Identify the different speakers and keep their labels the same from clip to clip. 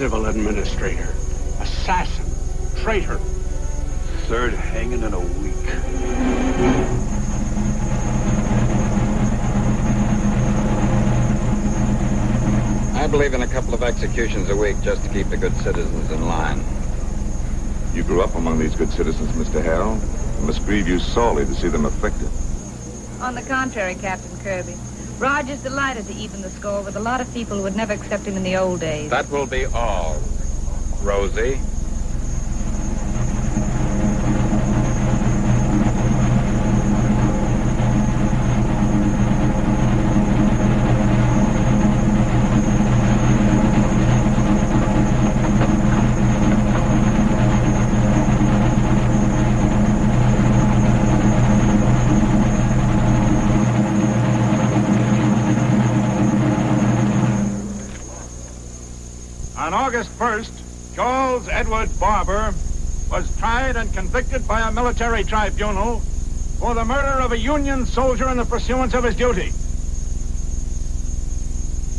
Speaker 1: Civil administrator, assassin, traitor.
Speaker 2: Third hanging in a week.
Speaker 3: I believe in a couple of executions a week just to keep the good citizens in line.
Speaker 4: You grew up among these good citizens, Mr. Hale. It must grieve you sorely to see them afflicted.
Speaker 5: On the contrary, Captain Kirby. Roger's delighted to even the score with a lot of people who would never accept him in the old days.
Speaker 3: That will be all, Rosie.
Speaker 6: On August 1st, Charles Edward Barber was tried and convicted by a military tribunal for the murder of a Union soldier in the pursuance of his duty.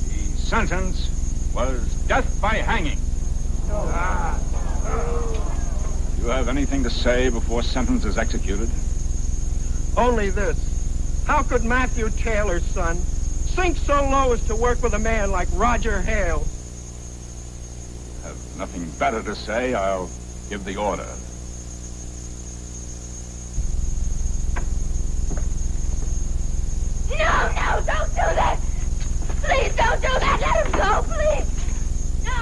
Speaker 6: The sentence was death by hanging. Do you have anything to say before sentence is executed?
Speaker 7: Only this. How could Matthew Taylor's son sink so low as to work with a man like Roger Hale?
Speaker 6: Have nothing better to say, I'll give the order.
Speaker 8: No, don't do that! Please don't do that! Let him go, please! No,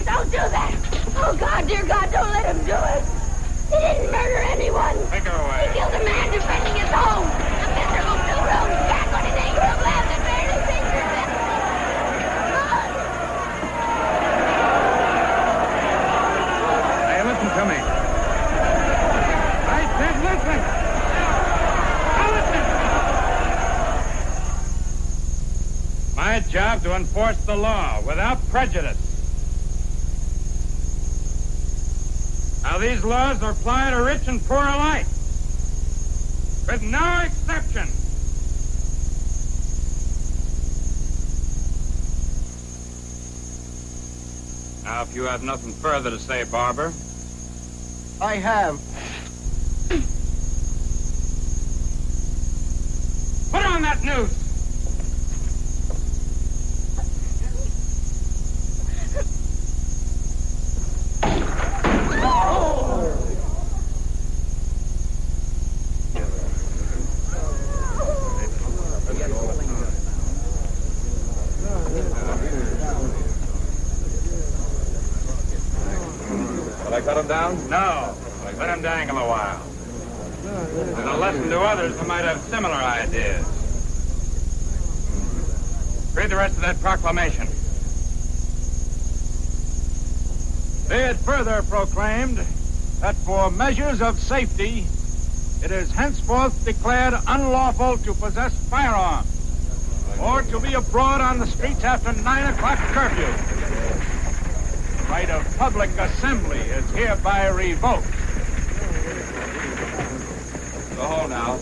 Speaker 8: don't do that! Oh, God, dear God, don't let him do it! He didn't murder anyone!
Speaker 6: Take her away.
Speaker 8: He killed a man defending his home! A miserable two-room shack on his 8-room land that barely figures it!
Speaker 6: Hey, listen to me. I said listen! Now listen! My job to enforce the law without prejudice. Now, these laws apply to rich and poor alike, with no exception. Now, if you have nothing further to say, Barber.
Speaker 7: I have.
Speaker 6: Put on that noose!
Speaker 3: Cut him down?
Speaker 6: No. Let him dangle a while. As a lesson to others who might have similar ideas. Read the rest of that proclamation. Be it further proclaimed that for measures of safety, it is henceforth declared unlawful to possess firearms or to be abroad on the streets after 9 o'clock curfew. The right of public assembly is hereby revoked.
Speaker 3: Go home now.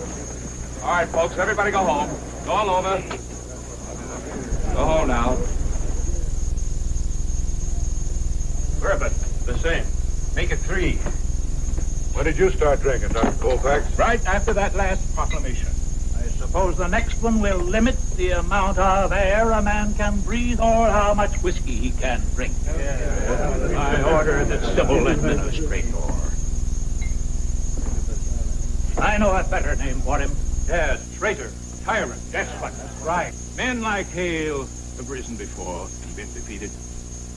Speaker 3: All right, folks, everybody go home. Go all over. Go home now.
Speaker 6: Bourbon, the same. Make it 3.
Speaker 4: When did you start drinking, Dr. Colfax?
Speaker 9: Right after that last proclamation. I suppose the next one will limit the amount of air a man can breathe or how much whiskey he can drink. I order the civil administrator. I know a better name for him.
Speaker 6: Yes, traitor, tyrant. Yes, but that's right. Men like Hale have risen before and been defeated.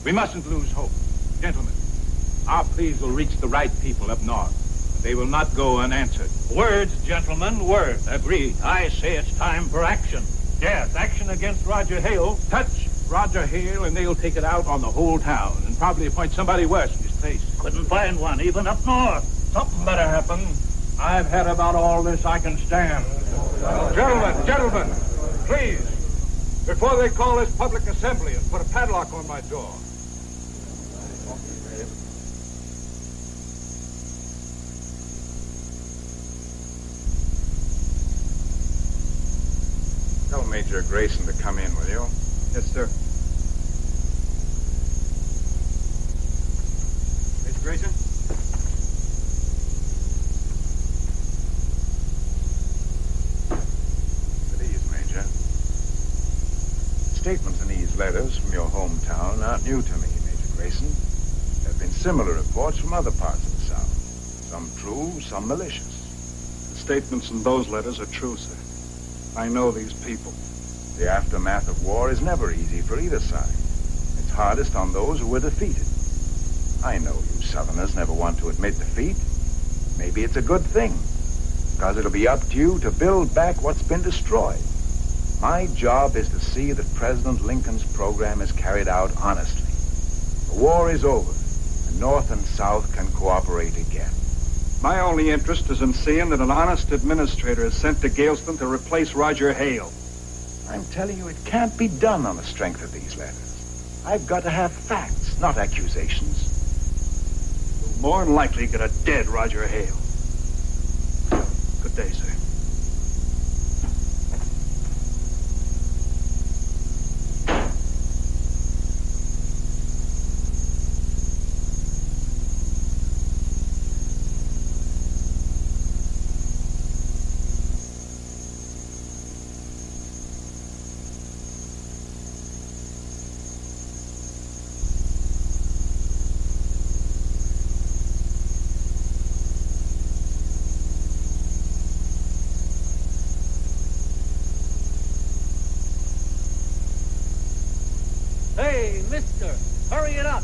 Speaker 6: We mustn't lose hope. Gentlemen,
Speaker 9: Our pleas will reach the right people up north. They will not go unanswered.
Speaker 10: Words, gentlemen, words. Agreed. I say it's time for action. Yes, action against Roger Hale.
Speaker 9: Touch Roger Hale, and they'll take it out on the whole town and probably appoint somebody worse in his place.
Speaker 10: Couldn't find one, even up north. Something better happen. I've had about all this I can stand.
Speaker 6: Gentlemen, please, before they call this public assembly and put a padlock on my door.
Speaker 4: Tell Major Grayson to come in, will you?
Speaker 6: Yes, sir. Major Grayson?
Speaker 4: At ease, Major. Statements in these letters from your hometown aren't new to me, Major Grayson. There have been similar reports from other parts of the South. Some true, some malicious.
Speaker 6: The statements in those letters are true, sir. I know these people.
Speaker 4: The aftermath of war is never easy for either side. It's hardest on those who were defeated. I know you Southerners never want to admit defeat. Maybe it's a good thing, because it'll be up to you to build back what's been destroyed. My job is to see that President Lincoln's program is carried out honestly. The war is over, and North and South can cooperate again.
Speaker 6: My only interest is in seeing that an honest administrator is sent to Galeston to replace Roger Hale.
Speaker 4: I'm telling you, it can't be done on the strength of these letters. I've got to have facts, not accusations.
Speaker 6: You'll more than likely get a dead Roger Hale. Good day, sir.
Speaker 10: Hey, mister, hurry it up.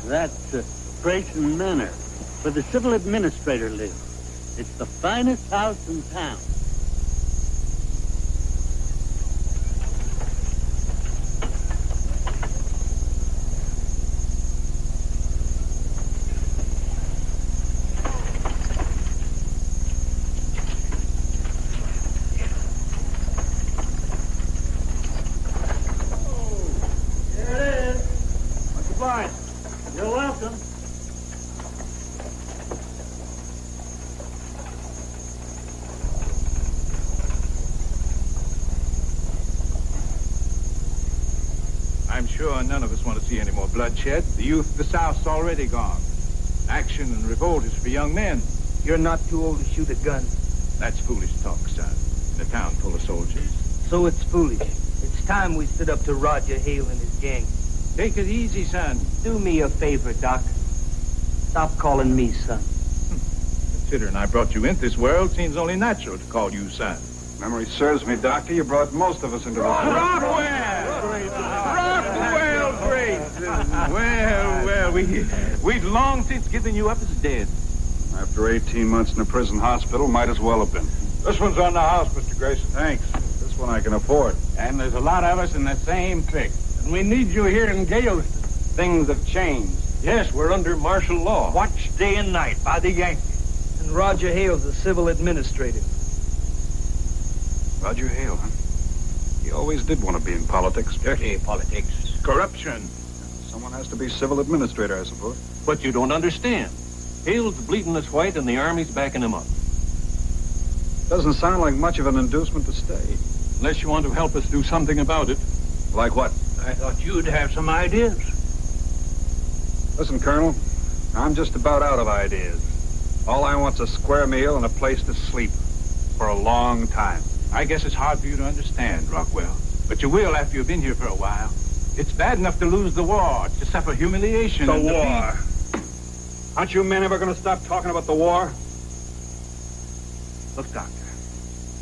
Speaker 10: That's Grayson Manor, where the civil administrator lives. It's the finest house in town.
Speaker 9: I'm sure none of us want to see any more bloodshed. The youth of the South's already gone. Action and revolt is for young men.
Speaker 11: You're not too old to shoot a gun.
Speaker 9: That's foolish talk, son. In a town full of soldiers.
Speaker 11: So it's foolish. It's time we stood up to Roger Hale and his gang.
Speaker 9: Take it easy, son.
Speaker 11: Do me a favor, Doc. Stop calling me son.
Speaker 9: Considering I brought you into this world, seems only natural to call you son.
Speaker 6: Memory serves me, Doctor. You brought most of us into this world.
Speaker 9: Rockwell, great. Well, we'd long since given you up as dead.
Speaker 6: After 18 months in a prison hospital, might as well have been. This one's on the house, Mr. Grayson. Thanks. This one I can afford.
Speaker 3: And there's a lot of us in the same fix. And we need you here in Galeston. Things have changed.
Speaker 10: Yes, we're under martial law. Watched day and night by the Yankees.
Speaker 11: And Roger Hale's the civil administrator.
Speaker 6: Roger Hale, huh? He always did want to be in politics.
Speaker 10: Dirty politics.
Speaker 9: Corruption.
Speaker 6: Someone has to be civil administrator, I suppose.
Speaker 10: But you don't understand. Hale's bleeding us white and the Army's backing him up.
Speaker 6: Doesn't sound like much of an inducement to stay.
Speaker 10: Unless you want to help us do something about it.
Speaker 6: Like what?
Speaker 10: I thought you'd have some ideas.
Speaker 6: Listen, Colonel, I'm just about out of ideas. All I want's a square meal and a place to sleep for a long time.
Speaker 3: I guess it's hard for you to understand, Rockwell. But you will after you've been here for a while. It's bad enough to lose the war, to suffer humiliation.
Speaker 6: The
Speaker 3: and
Speaker 6: war. Aren't you men ever going to stop talking about the war? Look, Doctor,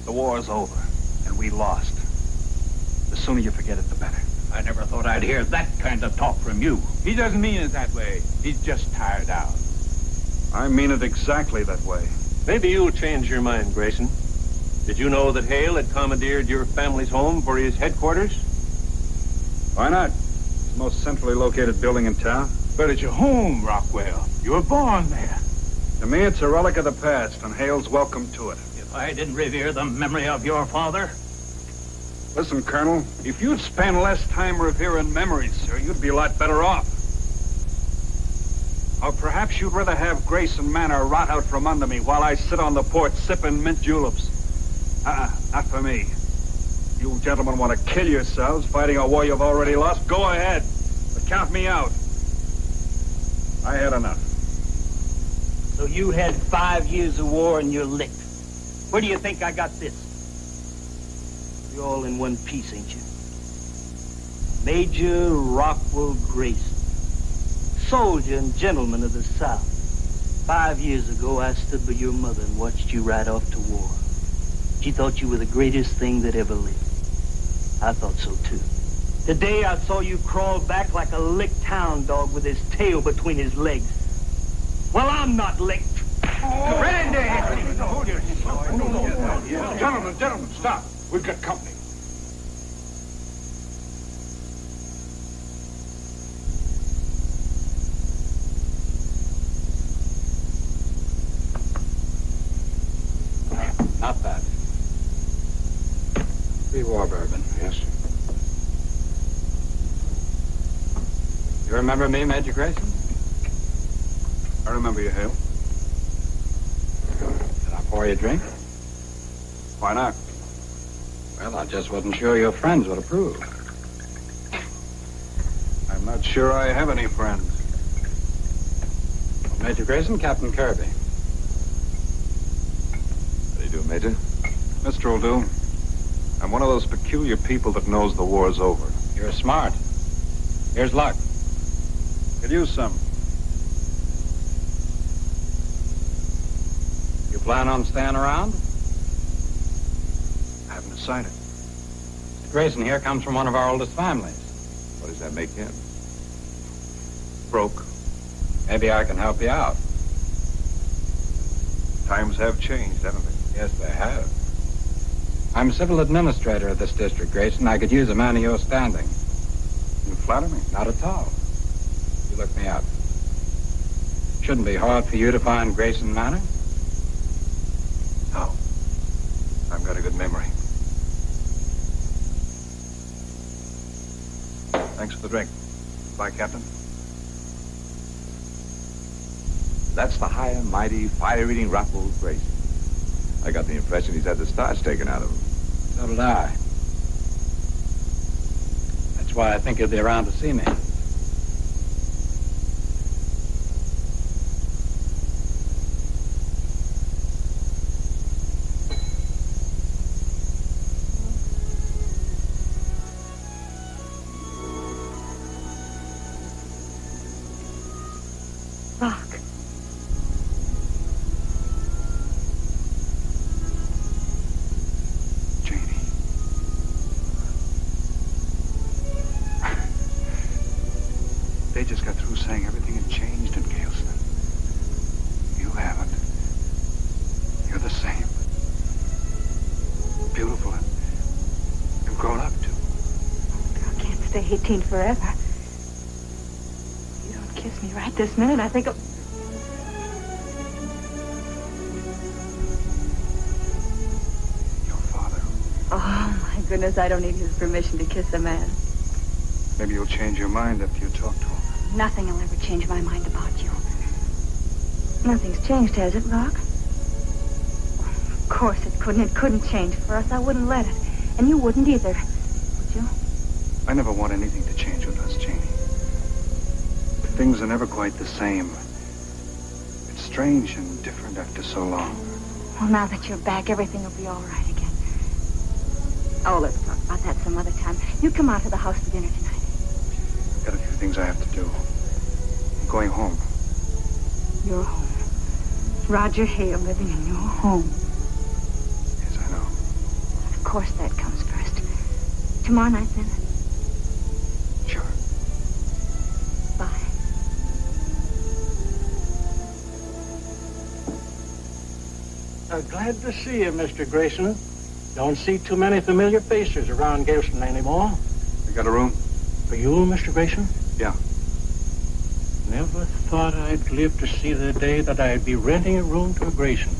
Speaker 6: the war's over, and we lost. The sooner you forget it, the better.
Speaker 9: I never thought I'd hear that kind of talk from you.
Speaker 3: He doesn't mean it that way. He's just tired out.
Speaker 6: I mean it exactly that way.
Speaker 12: Maybe you'll change your mind, Grayson. Did you know that Hale had commandeered your family's home for his headquarters?
Speaker 6: Why not? It's the most centrally located building in town.
Speaker 3: But it's your home, Rockwell. You were born there.
Speaker 6: To me, it's a relic of the past, and Hale's welcome to it.
Speaker 9: If I didn't revere the memory of your father...
Speaker 6: Listen, Colonel, if you'd spend less time revering memories, sir, you'd be a lot better off. Or perhaps you'd rather have Grayson Manor rot out from under me while I sit on the porch sipping mint juleps. Not for me. You gentlemen want to kill yourselves fighting a war you've already lost? Go ahead, but count me out. I had enough.
Speaker 11: So you had 5 years of war and you're licked. Where do you think I got this? You're all in one piece, ain't you? Major Rockwell Grayson. Soldier and gentleman of the South. 5 years ago, I stood by your mother and watched you ride off to war. She thought you were the greatest thing that ever lived. I thought so, too. Today, I saw you crawl back like a licked hound dog with his tail between his legs. Well, I'm not licked.
Speaker 3: Oh. Randy! Gentlemen, stop. We've got company.
Speaker 6: Not bad. Pre-war bourbon.
Speaker 3: Yes.
Speaker 6: You remember me, Major Grayson? I remember you, Hale.
Speaker 13: Can I pour you a drink?
Speaker 6: Why not?
Speaker 13: Well, I just wasn't sure your friends would approve.
Speaker 6: I'm not sure I have any friends.
Speaker 13: Well, Major Grayson, Captain Kirby.
Speaker 2: How do you do, Major?
Speaker 6: Mister will do. I'm one of those peculiar people that knows the war's over.
Speaker 13: You're smart. Here's luck.
Speaker 6: Could use some.
Speaker 13: You plan on staying around?
Speaker 6: I haven't decided.
Speaker 13: Mr. Grayson here comes from one of our oldest families.
Speaker 2: What does that make him?
Speaker 6: Broke.
Speaker 13: Maybe I can help you out.
Speaker 6: Times have changed, haven't they?
Speaker 13: Yes, they have. I'm civil administrator of this district, Grayson. I could use a man of your standing.
Speaker 6: You flatter me.
Speaker 13: Not at all. You look me up. Shouldn't be hard for you to find Grayson Manor.
Speaker 6: No. I've got a good memory. Thanks for the drink. Bye, Captain.
Speaker 2: That's the high and mighty, fire-eating Rockwell Grayson. I got the impression he's had the starch taken out of him.
Speaker 13: So did I. That's why I think he'll be around to see me.
Speaker 5: Rock.
Speaker 6: They just got through saying everything had changed in Galeston. You haven't. You're the same. Beautiful and grown up, too.
Speaker 5: I can't stay 18 forever. You don't kiss me right this minute, I think I'll...
Speaker 6: Your father.
Speaker 5: Oh, my goodness, I don't need his permission to kiss a man.
Speaker 6: Maybe you'll change your mind after you talk to him.
Speaker 5: Nothing will ever change my mind about you. Nothing's changed, has it, Rock? Of course it couldn't. It couldn't change for us. I wouldn't let it. And you wouldn't either, would you?
Speaker 6: I never want anything to change with us, Janie.
Speaker 4: things are never quite the same. It's strange and different after so long.
Speaker 5: Well, now that you're back, everything will be all right again. Oh, let's talk about that some other time. You come out to the house for dinner tonight.
Speaker 4: I've got a few things I have to do. I'm going home.
Speaker 5: Your home. Roger Hale living in your home.
Speaker 4: Yes, I know.
Speaker 5: Of course that comes first. Tomorrow night, then?
Speaker 4: Sure.
Speaker 5: Bye.
Speaker 9: Glad to see you, Mr. Grayson. Don't see too many familiar faces around Gilson anymore.
Speaker 4: You got a room?
Speaker 9: For you, Mr. Grayson?
Speaker 4: Yeah.
Speaker 9: Never thought I'd live to see the day that I'd be renting a room to a Grayson.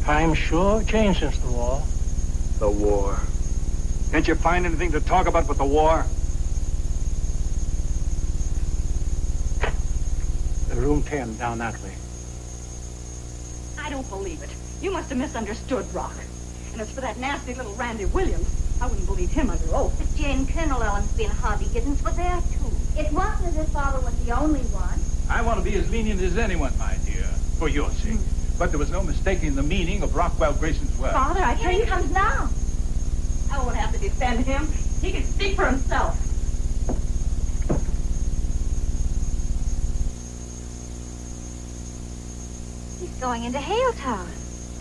Speaker 9: Times sure changed since the war.
Speaker 4: The war. Can't you find anything to talk about but the war?
Speaker 9: Room 10 down that way.
Speaker 14: I don't believe it. You must have misunderstood, Rock. And as for that nasty little Randy Williams, I wouldn't believe him under oath.
Speaker 8: But Jane, Colonel Ellensby and Harvey Giddens were there, too. It wasn't as if Father was the only one.
Speaker 3: I want to be as lenient as anyone, my dear, for your sake. But there was no mistaking the meaning of Rockwell Grayson's words.
Speaker 14: Father, I
Speaker 8: Here he comes now.
Speaker 14: I won't have to defend him. He can speak for himself.
Speaker 5: He's going into Hale's house.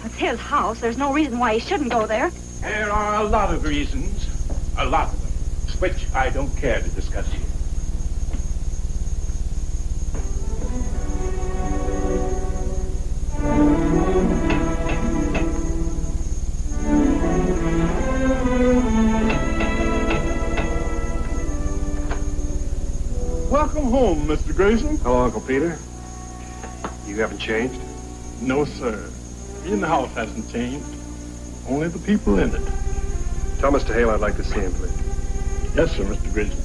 Speaker 14: It's his house. There's no reason why he shouldn't go there.
Speaker 3: There are a lot of reasons, a lot of them, which I don't care to discuss here.
Speaker 6: Welcome home, Mr. Grayson.
Speaker 12: Hello, Uncle Peter. You haven't changed?
Speaker 6: No, sir. In the house hasn't changed. Only the people in it.
Speaker 12: Tell Mr. Hale I'd like to see him, please.
Speaker 6: Yes, sir, Mr. Grayson.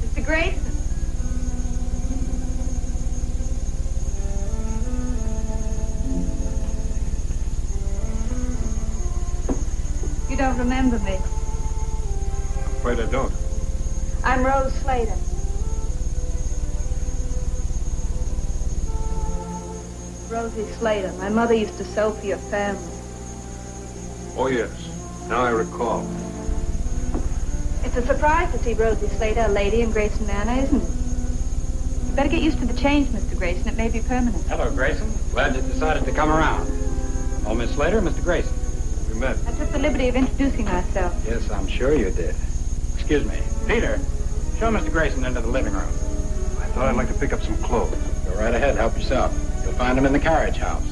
Speaker 14: Mr. Grayson. You don't remember me.
Speaker 12: I'm afraid I don't.
Speaker 14: I'm Rose Slater. Rosie Slater. My mother used to sew for your family.
Speaker 12: Oh, yes. Now I recall.
Speaker 14: It's a surprise to see Rosie Slater, a lady in Grayson Manor, isn't it? You better get used to the change, Mr. Grayson. It may be permanent.
Speaker 13: Hello, Grayson. Glad you decided to come around. Oh, Miss Slater, Mr. Grayson. We met.
Speaker 14: I took the liberty of introducing myself.
Speaker 13: Yes, I'm sure you did. Excuse me. Peter, show Mr. Grayson into the living room.
Speaker 12: I thought I'd like to pick up some clothes.
Speaker 13: Go right ahead. Help yourself. You'll find him in the carriage house.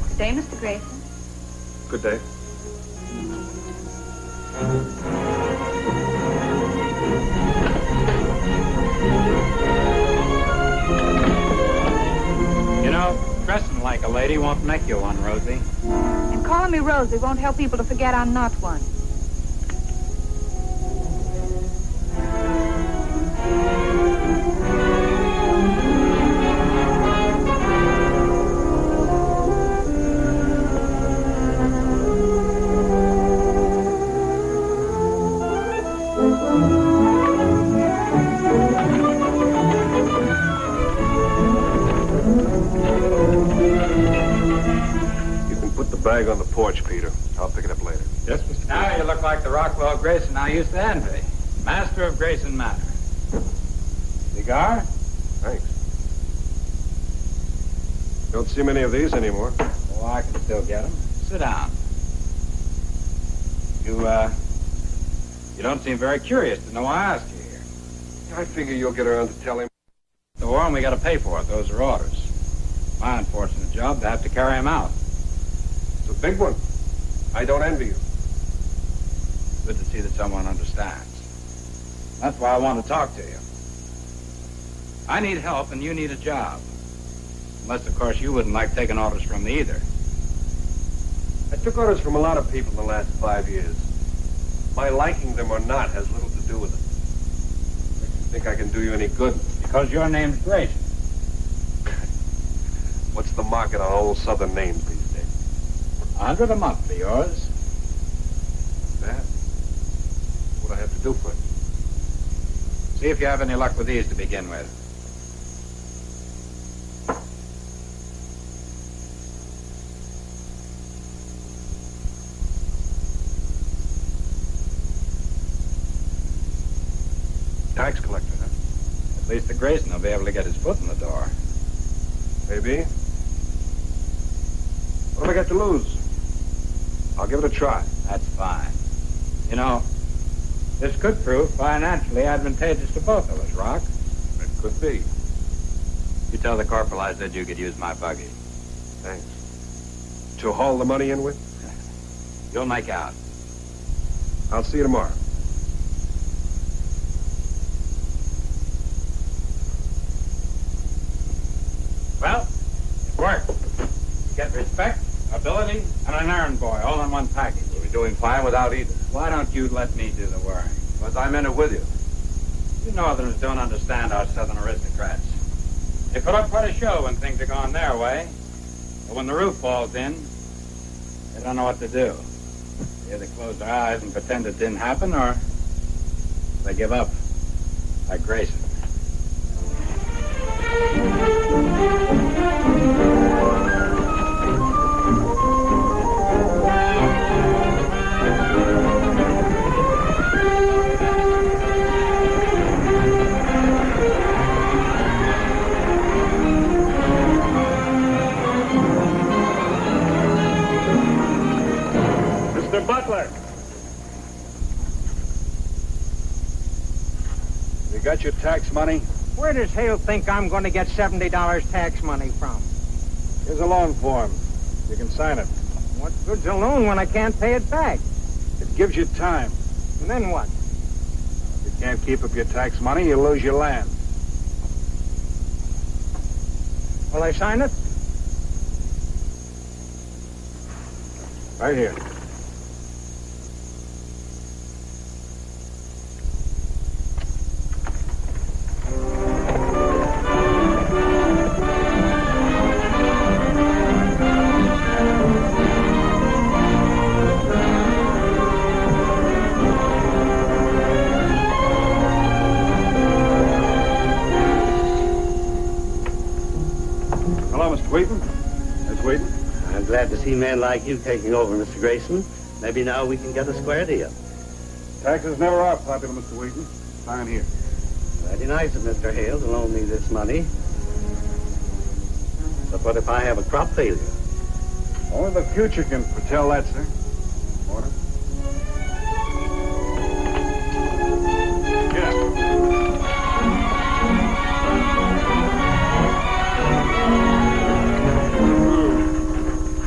Speaker 14: Good day, Mr. Grayson.
Speaker 12: Good day.
Speaker 13: You know, dressing like a lady won't make you one, Rosie.
Speaker 14: And calling me Rosie won't help people to forget I'm not one.
Speaker 12: Bag on the porch, Peter. I'll pick it up later.
Speaker 6: Yes, Mr.
Speaker 13: Now you look like the Rockwell Grayson I used to envy. Master of Grayson Manor. Cigar?
Speaker 12: Thanks. Don't see many of these anymore.
Speaker 13: Oh, I can still get them. Sit down. You don't seem very curious to know why I asked you here.
Speaker 12: I figure you'll get around to telling.
Speaker 13: The war, and we got to pay for it. Those are orders. My unfortunate job to have to carry them out.
Speaker 12: It's a big one. I don't envy you.
Speaker 13: Good to see that someone understands. That's why I want to talk to you. I need help, and you need a job. Unless, of course, you wouldn't like taking orders from me either.
Speaker 12: I took orders from a lot of people in the last 5 years. My liking them or not has little to do with it. Makes me think I can do you any good.
Speaker 13: Because your name's Grayson.
Speaker 12: What's the market on old Southern names these days?
Speaker 13: $100 a month for yours.
Speaker 12: That? What I have to do for it.
Speaker 13: See if you have any luck with these to begin with.
Speaker 12: Tax collector, huh?
Speaker 13: At least the Grayson will be able to get his foot in the door.
Speaker 12: Maybe. What have I got to lose? I'll give it a try.
Speaker 13: That's fine. You know, this could prove financially advantageous to both of us, Rock.
Speaker 12: It could be.
Speaker 13: You tell the corporal I said you could use my buggy.
Speaker 12: Thanks. To haul the money in with?
Speaker 13: You'll make out.
Speaker 12: I'll see you tomorrow.
Speaker 13: Well, it worked. You get respect, ability, and an errand boy all in one package.
Speaker 2: We'll be doing fine without either.
Speaker 13: Why don't you let me do the worrying?
Speaker 2: Because I'm in it with you.
Speaker 13: You Northerners don't understand our Southern aristocrats. They put up quite a show when things are going their way. But when the roof falls in, they don't know what to do. They either close their eyes and pretend it didn't happen, or they give up, like Grayson.
Speaker 6: Mr. Butler.
Speaker 4: You got your tax money?
Speaker 7: Where does Hale think I'm going to get $70 tax money from?
Speaker 4: Here's a loan form. You can sign it.
Speaker 7: What good's a loan when I can't pay it back?
Speaker 4: It gives you time.
Speaker 7: And then what?
Speaker 4: If you can't keep up your tax money, you lose your land.
Speaker 7: Will I sign it?
Speaker 4: Right here.
Speaker 10: I'm glad to see men like you taking over, Mr. Grayson. Maybe now we can get a square deal.
Speaker 4: Taxes never are popular, Mr. Wheaton. Sign here.
Speaker 10: Very nice of Mr. Hale to loan me this money. But what if I have a crop failure?
Speaker 4: Only the future can foretell that, sir. Order.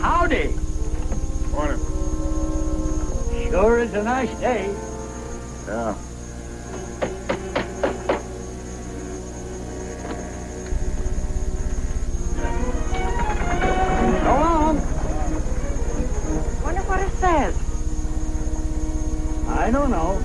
Speaker 9: Howdy.
Speaker 4: Morning.
Speaker 9: Sure is a nice day.
Speaker 4: Yeah.
Speaker 7: So long.
Speaker 5: Wonder what it says.
Speaker 9: I don't know.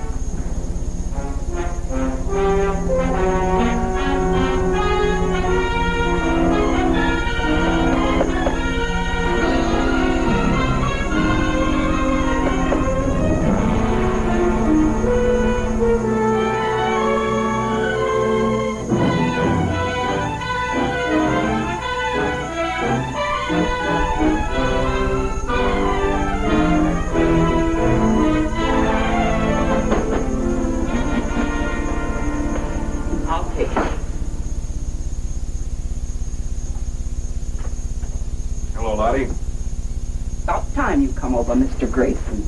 Speaker 15: About time you come over, Mr. Grayson.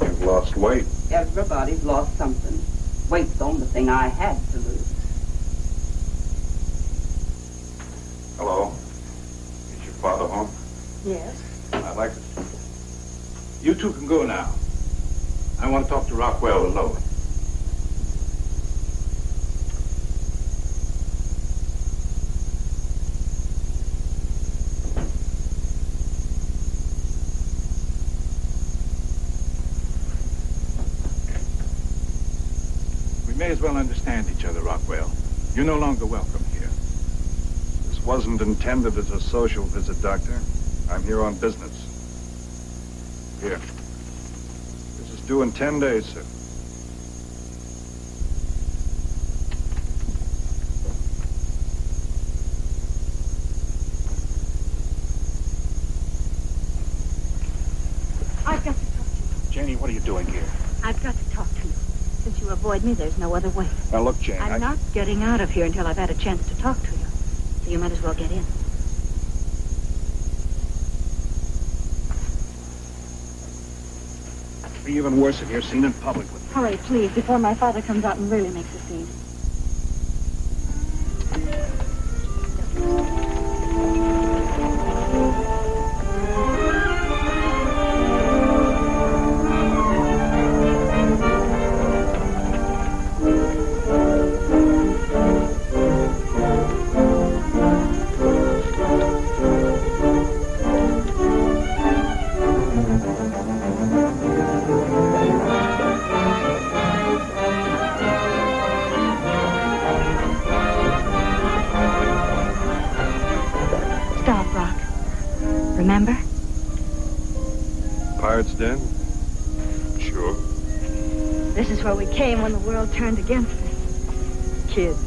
Speaker 4: You've lost weight.
Speaker 15: Everybody's lost something. Weight's the only thing I had to lose.
Speaker 2: Hello. Is your father home?
Speaker 15: Yes.
Speaker 3: I'd like to... You two can go now. I want to talk to Rockwell alone. We may as well understand each other, Rockwell. You're no longer welcome here.
Speaker 4: This wasn't intended as a social visit, Doctor. I'm here on business. Here. This is due in 10 days, sir.
Speaker 6: doing here?
Speaker 5: I've got to talk to you. Since you avoid me, there's no other way.
Speaker 6: Now, look, Jane,
Speaker 5: I'm not getting out of here until I've had a chance to talk to you. So you might as well get in.
Speaker 6: It'll be even worse if you're seen in public with
Speaker 5: Hurry, please, before my father comes out and really makes a scene. Remember?
Speaker 12: Pirate's Den? Sure.
Speaker 5: This is where we came when the world turned against us. Kids.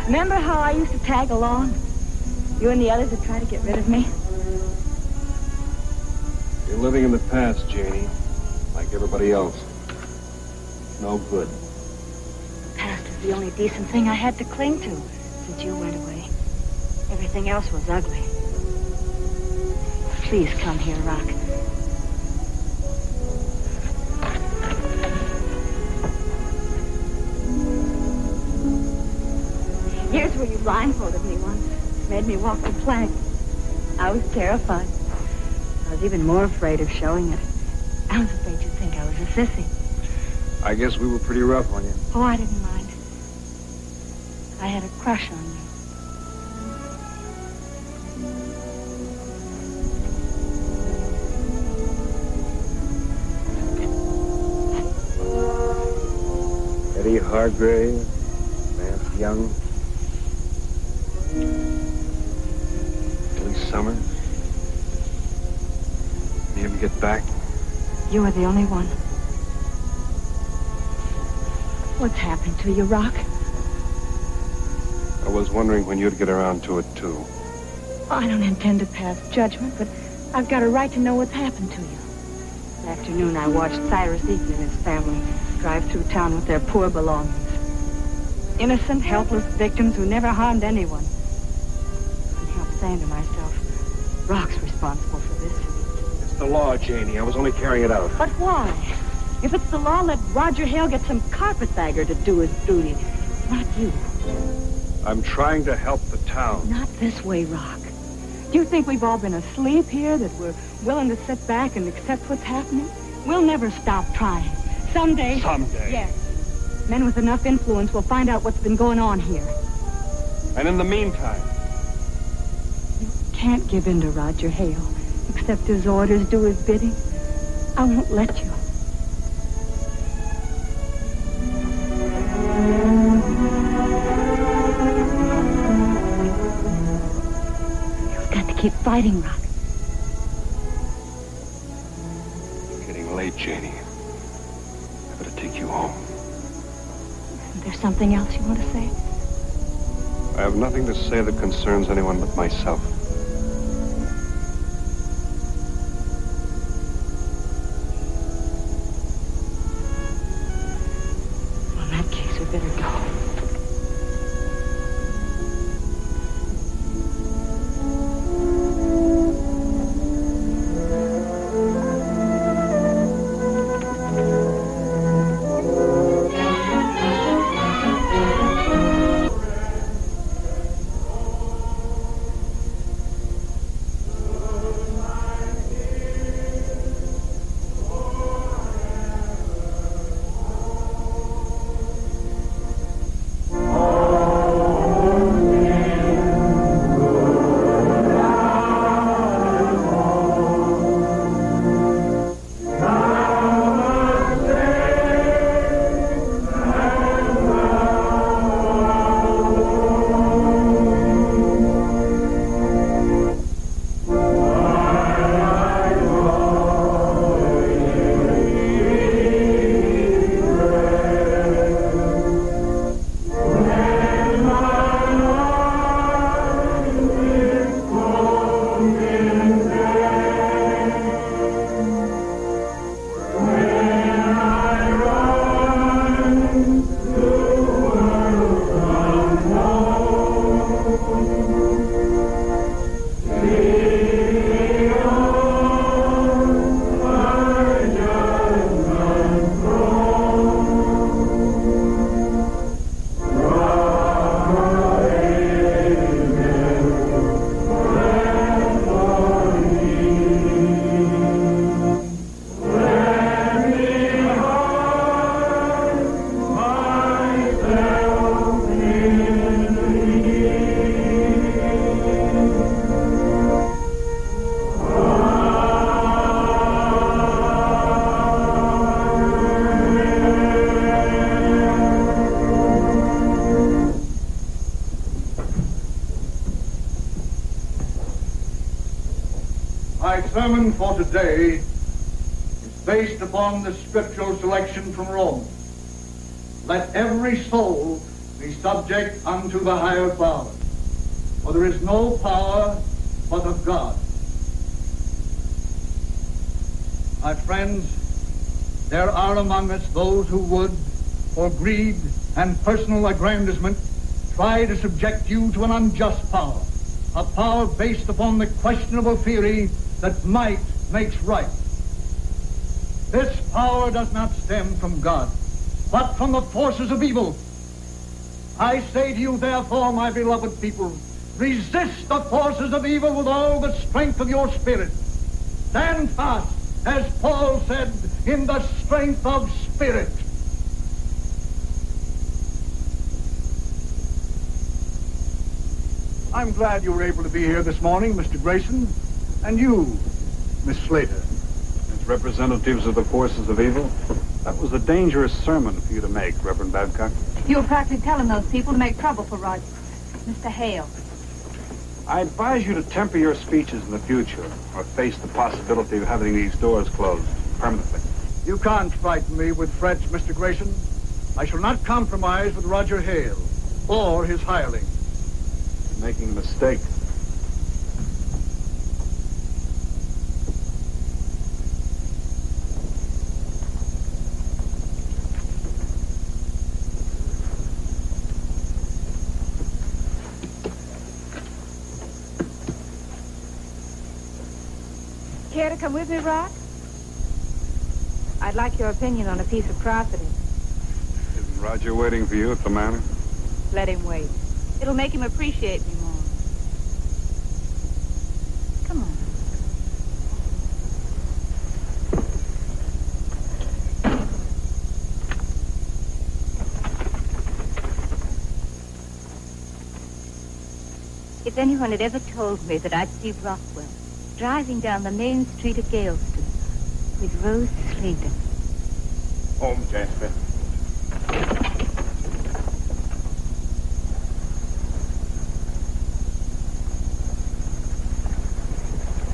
Speaker 5: Remember how I used to tag along? You and the others would try to get rid of me?
Speaker 12: You're living in the past, Janie. Like everybody else. No good.
Speaker 5: The past is the only decent thing I had to cling to since you went away. Everything else was ugly. Please come here, Rock. Here's where you blindfolded me once. Made me walk the plank. I was terrified. I was even more afraid of showing it. I was afraid you'd think I was a sissy.
Speaker 12: I guess we were pretty rough on you.
Speaker 5: Oh, I didn't mind. I had a crush on you.
Speaker 12: Eddie Hargrave, Vance Young, Billy Summers. When you ever get back?
Speaker 5: You were the only one. What's happened to you, Rock?
Speaker 12: I was wondering when you'd get around to it, too.
Speaker 5: I don't intend to pass judgment, but I've got a right to know what's happened to you. This afternoon, I watched Cyrus Eaton and his family drive through town with their poor belongings. Innocent, helpless victims who never harmed anyone. I couldn't help saying to myself, Rock's responsible for this.
Speaker 12: It's the law, Janie. I was only carrying it out.
Speaker 5: But why? If it's the law, let Roger Hale get some carpetbagger to do his duty. Not you.
Speaker 12: I'm trying to help the town.
Speaker 5: Not this way, Rock. Do you think we've all been asleep here, that we're willing to sit back and accept what's happening? We'll never stop trying. Someday.
Speaker 12: Someday.
Speaker 5: Yes. Men with enough influence will find out what's been going on here.
Speaker 12: And in the meantime?
Speaker 5: You can't give in to Roger Hale. Accept his orders, do his bidding. I won't let you. You've got to keep fighting, Rock.
Speaker 12: It's getting late, Janie. I better take you home.
Speaker 5: Isn't there something else you want to say?
Speaker 12: I have nothing to say that concerns anyone but myself.
Speaker 5: Well, in that case, we better go.
Speaker 16: for today is based upon the scriptural selection from Rome. Let every soul be subject unto the higher power, for there is no power but of God. My friends, there are among us those who would, for greed and personal aggrandizement, try to subject you to an unjust power, a power based upon the questionable theory that might makes right. This power does not stem from God, but from the forces of evil. I say to you, therefore, my beloved people, resist the forces of evil with all the strength of your spirit. Stand fast, as Paul said, in the strength of spirit. I'm glad you were able to be here this morning, Mr. Grayson, and you, Miss Slater.
Speaker 12: As representatives of the forces of evil, that was a dangerous sermon for you to make, Reverend Babcock.
Speaker 14: You were practically telling those people to make trouble for Roger. Mr. Hale.
Speaker 12: I advise you to temper your speeches in the future, or face the possibility of having these doors closed permanently.
Speaker 16: You can't frighten me with threats, Mr. Grayson. I shall not compromise with Roger Hale or his hirelings.
Speaker 12: You're making a mistake.
Speaker 14: Care to come with me, Rod? I'd like your opinion on a piece of property.
Speaker 12: Isn't Roger waiting for you at the manor?
Speaker 14: Let him wait. It'll make him appreciate me more. Come on.
Speaker 5: If anyone had ever told me that I'd see Rockwell driving down the main street of Galeston with Rose Slater.
Speaker 12: Home, Jasper.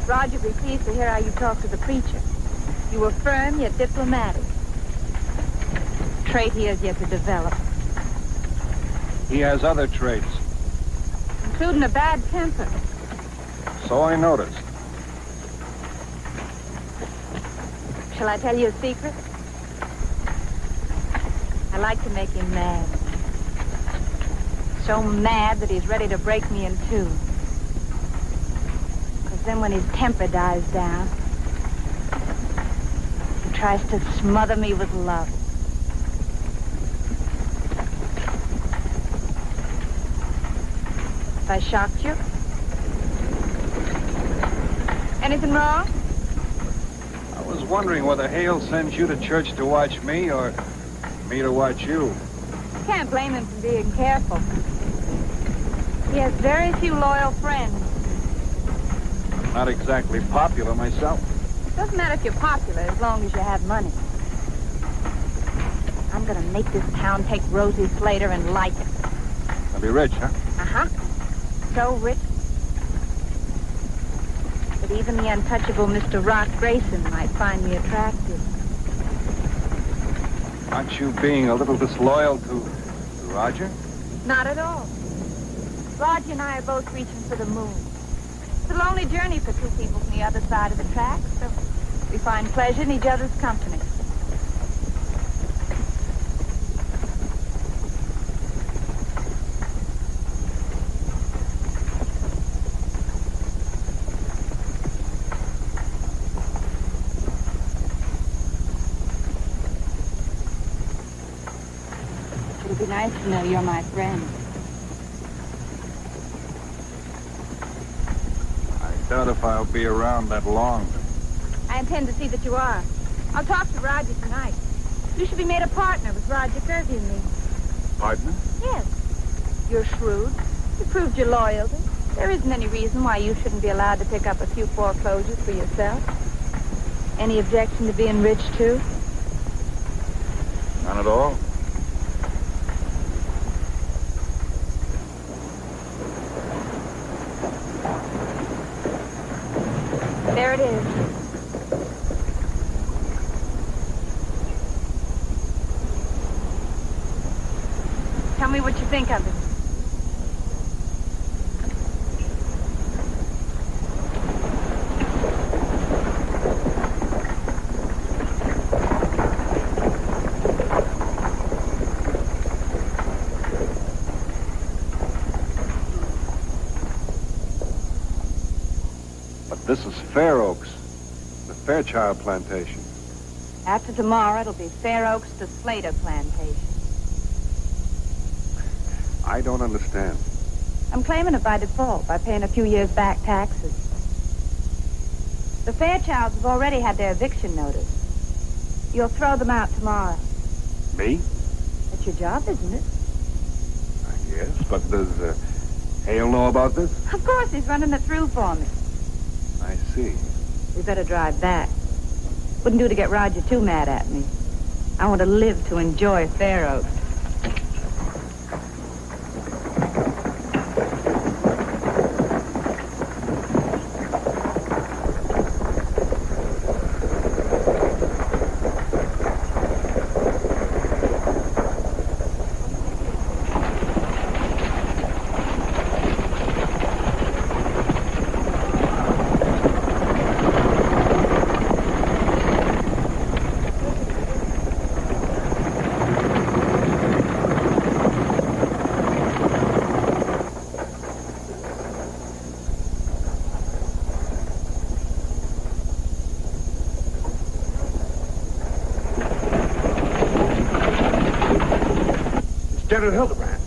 Speaker 14: Roger will be pleased to hear how you talk to the preacher. You were firm yet diplomatic. Trait he has yet to develop.
Speaker 12: He has other traits.
Speaker 14: Including a bad temper.
Speaker 12: So I noticed.
Speaker 14: Shall I tell you a secret? I like to make him mad. So mad that he's ready to break me in two. Because then when his temper dies down, he tries to smother me with love. Have I shocked you? Anything wrong?
Speaker 12: I was wondering whether Hale sends you to church to watch me or me to watch you.
Speaker 14: Can't blame him for being careful. He has very few loyal friends.
Speaker 12: I'm not exactly popular myself.
Speaker 14: It doesn't matter if you're popular as long as you have money. I'm gonna make this town take Rosie Slater and like it.
Speaker 12: I'll be rich, huh?
Speaker 14: Uh-huh. So rich. But even the untouchable Mr. Rock Grayson might find me attractive.
Speaker 12: Aren't you being a little disloyal to Roger?
Speaker 14: Not at all. Roger and I are both reaching for the moon. It's a lonely journey for two people from the other side of the tracks, so we find pleasure in each other's company. It'd be nice to know you're my friend.
Speaker 12: I doubt if I'll be around that long.
Speaker 14: I intend to see that you are. I'll talk to Roger tonight. You should be made a partner with Roger Kirby and me.
Speaker 12: Partner?
Speaker 14: Yes. You're shrewd. You proved your loyalty. There isn't any reason why you shouldn't be allowed to pick up a few foreclosures for yourself. Any objection to being rich, too?
Speaker 12: None at all.
Speaker 14: There it is. me what you think of him.
Speaker 4: This is Fair Oaks, the Fairchild plantation.
Speaker 14: After tomorrow, it'll be Fair Oaks to Slater plantation.
Speaker 4: I don't understand.
Speaker 14: I'm claiming it by default, by paying a few years back taxes. The Fairchilds have already had their eviction notice. You'll throw them out tomorrow.
Speaker 4: Me?
Speaker 14: That's your job, isn't it?
Speaker 4: I guess, but does Hale know about this?
Speaker 14: Of course, he's running it through for me.
Speaker 4: I see.
Speaker 14: We better drive back. Wouldn't do to get Roger too mad at me. I want to live to enjoy Fair Oaks.
Speaker 4: General Hildebrand.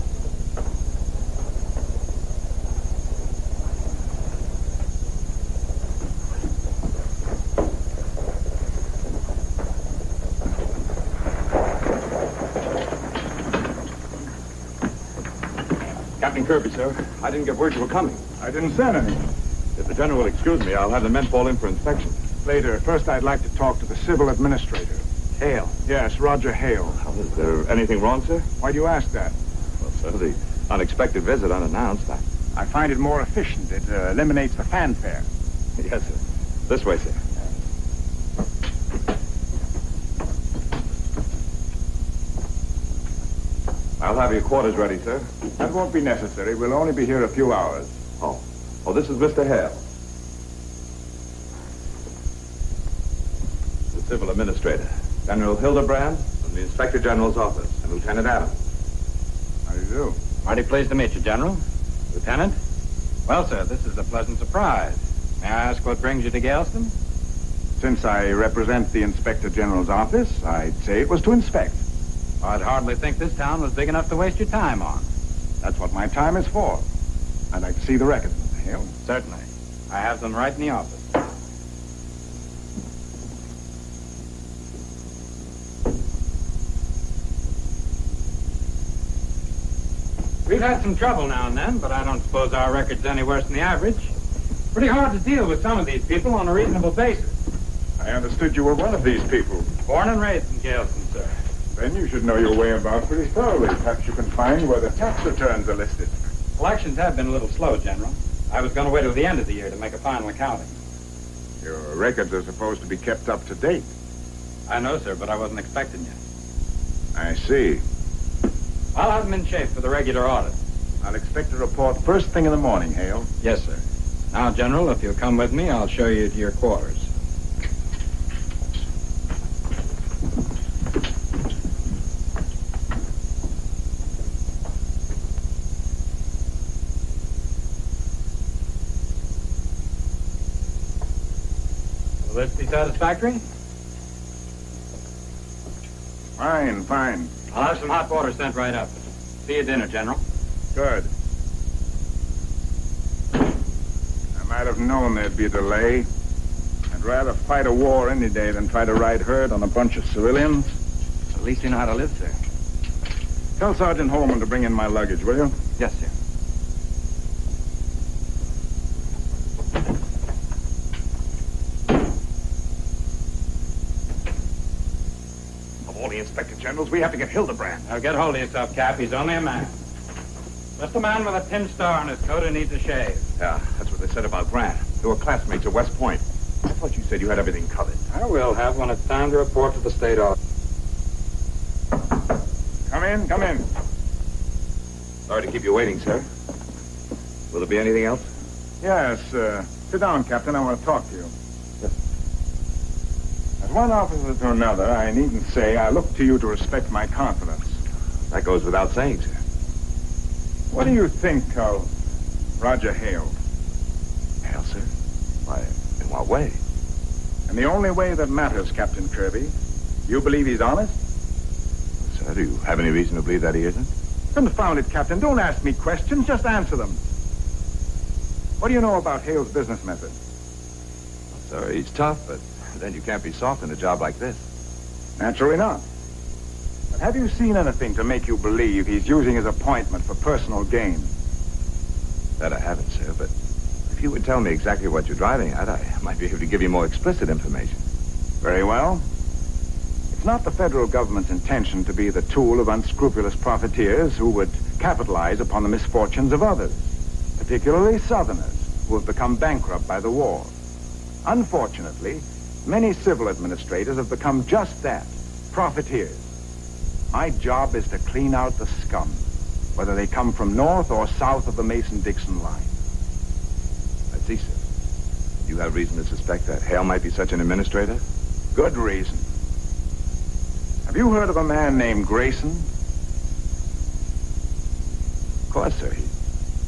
Speaker 2: Captain Kirby, sir. I didn't get word you were coming.
Speaker 6: I didn't send any.
Speaker 2: If the general will excuse me, I'll have the men fall in for inspection.
Speaker 6: Later. First, I'd like to talk to the civil administrator.
Speaker 2: Hale?
Speaker 6: Yes, Roger Hale.
Speaker 2: Well, is there anything wrong, sir?
Speaker 6: Why do you ask that?
Speaker 2: Well, sir, the unexpected visit unannounced.
Speaker 6: I find it more efficient. It eliminates the fanfare.
Speaker 2: Yes, sir. This way, sir. I'll have your quarters ready, sir.
Speaker 6: That won't be necessary. We'll only be here a few hours.
Speaker 2: Oh, this is Mr. Hale. The civil administrator. General Hildebrand from the Inspector General's office, and Lieutenant Adams.
Speaker 6: How do you do?
Speaker 3: Mighty pleased to meet you, General. Lieutenant? Well, sir, this is a pleasant surprise. May I ask what brings you to Galveston?
Speaker 6: Since I represent the Inspector General's office, I'd say it was to inspect.
Speaker 3: I'd hardly think this town was big enough to waste your time on.
Speaker 6: That's what my time is for. I'd like to see the records, Mr. Hale.
Speaker 3: Certainly. I have them right in the office. We've had some trouble now and then, but I don't suppose our record's any worse than the average. Pretty hard to deal with some of these people on a reasonable basis.
Speaker 6: I understood you were one of these people.
Speaker 3: Born and raised in Galveston, sir.
Speaker 6: Then you should know your way about pretty thoroughly. Perhaps you can find where the tax returns are listed.
Speaker 3: Elections have been a little slow, General. I was going to wait till the end of the year to make a final accounting.
Speaker 6: Your records are supposed to be kept up to date.
Speaker 3: I know, sir, but I wasn't expecting you.
Speaker 6: I see.
Speaker 3: I'll have them in shape for the regular audit.
Speaker 6: I'll expect a report first thing in the morning, Hale.
Speaker 3: Yes, sir. Now, General, if you'll come with me, I'll show you to your quarters. Will this be satisfactory?
Speaker 6: Fine, fine.
Speaker 3: I'll have some hot water sent right up. See you at dinner, General.
Speaker 6: Good. I might have known there'd be a delay. I'd rather fight a war any day than try to ride herd on a bunch of civilians.
Speaker 3: At least you know how to live, sir.
Speaker 6: Tell Sergeant Holman to bring in my luggage, will you?
Speaker 3: Yes, sir.
Speaker 6: Of all the Inspector Generals, we have to get Hildebrand.
Speaker 3: Now get hold of yourself, Cap. He's only a man. Just a man with a tin star on his coat who needs a shave.
Speaker 2: Yeah, that's what they said about Grant. They were classmates at West Point. I thought you said you had everything covered.
Speaker 3: I will have when it's time to report to the state office.
Speaker 6: Come in, come in.
Speaker 2: Sorry to keep you waiting, sir. Will there be anything else?
Speaker 4: Yes, sit down, Captain. I want to talk to you. As one officer to another, I needn't say I look to you to respect my confidence.
Speaker 2: That goes without saying, sir.
Speaker 4: What do you think of Roger Hale?
Speaker 2: Hale, sir? Why, in what way?
Speaker 4: In the only way that matters, Captain Kirby. You believe he's honest?
Speaker 2: Sir, do you have any reason to believe that he isn't?
Speaker 4: Confound it, Captain. Don't ask me questions. Just answer them. What do you know about Hale's business method?
Speaker 2: Sir, he's tough, but then you can't be soft in a job like this.
Speaker 4: Naturally not. But have you seen anything to make you believe he's using his appointment for personal gain?
Speaker 2: That I haven't, sir, but if you would tell me exactly what you're driving at, I might be able to give you more explicit information.
Speaker 4: Very well. It's not the federal government's intention to be the tool of unscrupulous profiteers who would capitalize upon the misfortunes of others, particularly Southerners who have become bankrupt by the war. Unfortunately, many civil administrators have become just that, profiteers. My job is to clean out the scum, whether they come from north or south of the Mason-Dixon line.
Speaker 2: I see, sir. You have reason to suspect that Hale might be such an administrator?
Speaker 4: Good reason. Have you heard of a man named Grayson?
Speaker 2: Of course, sir.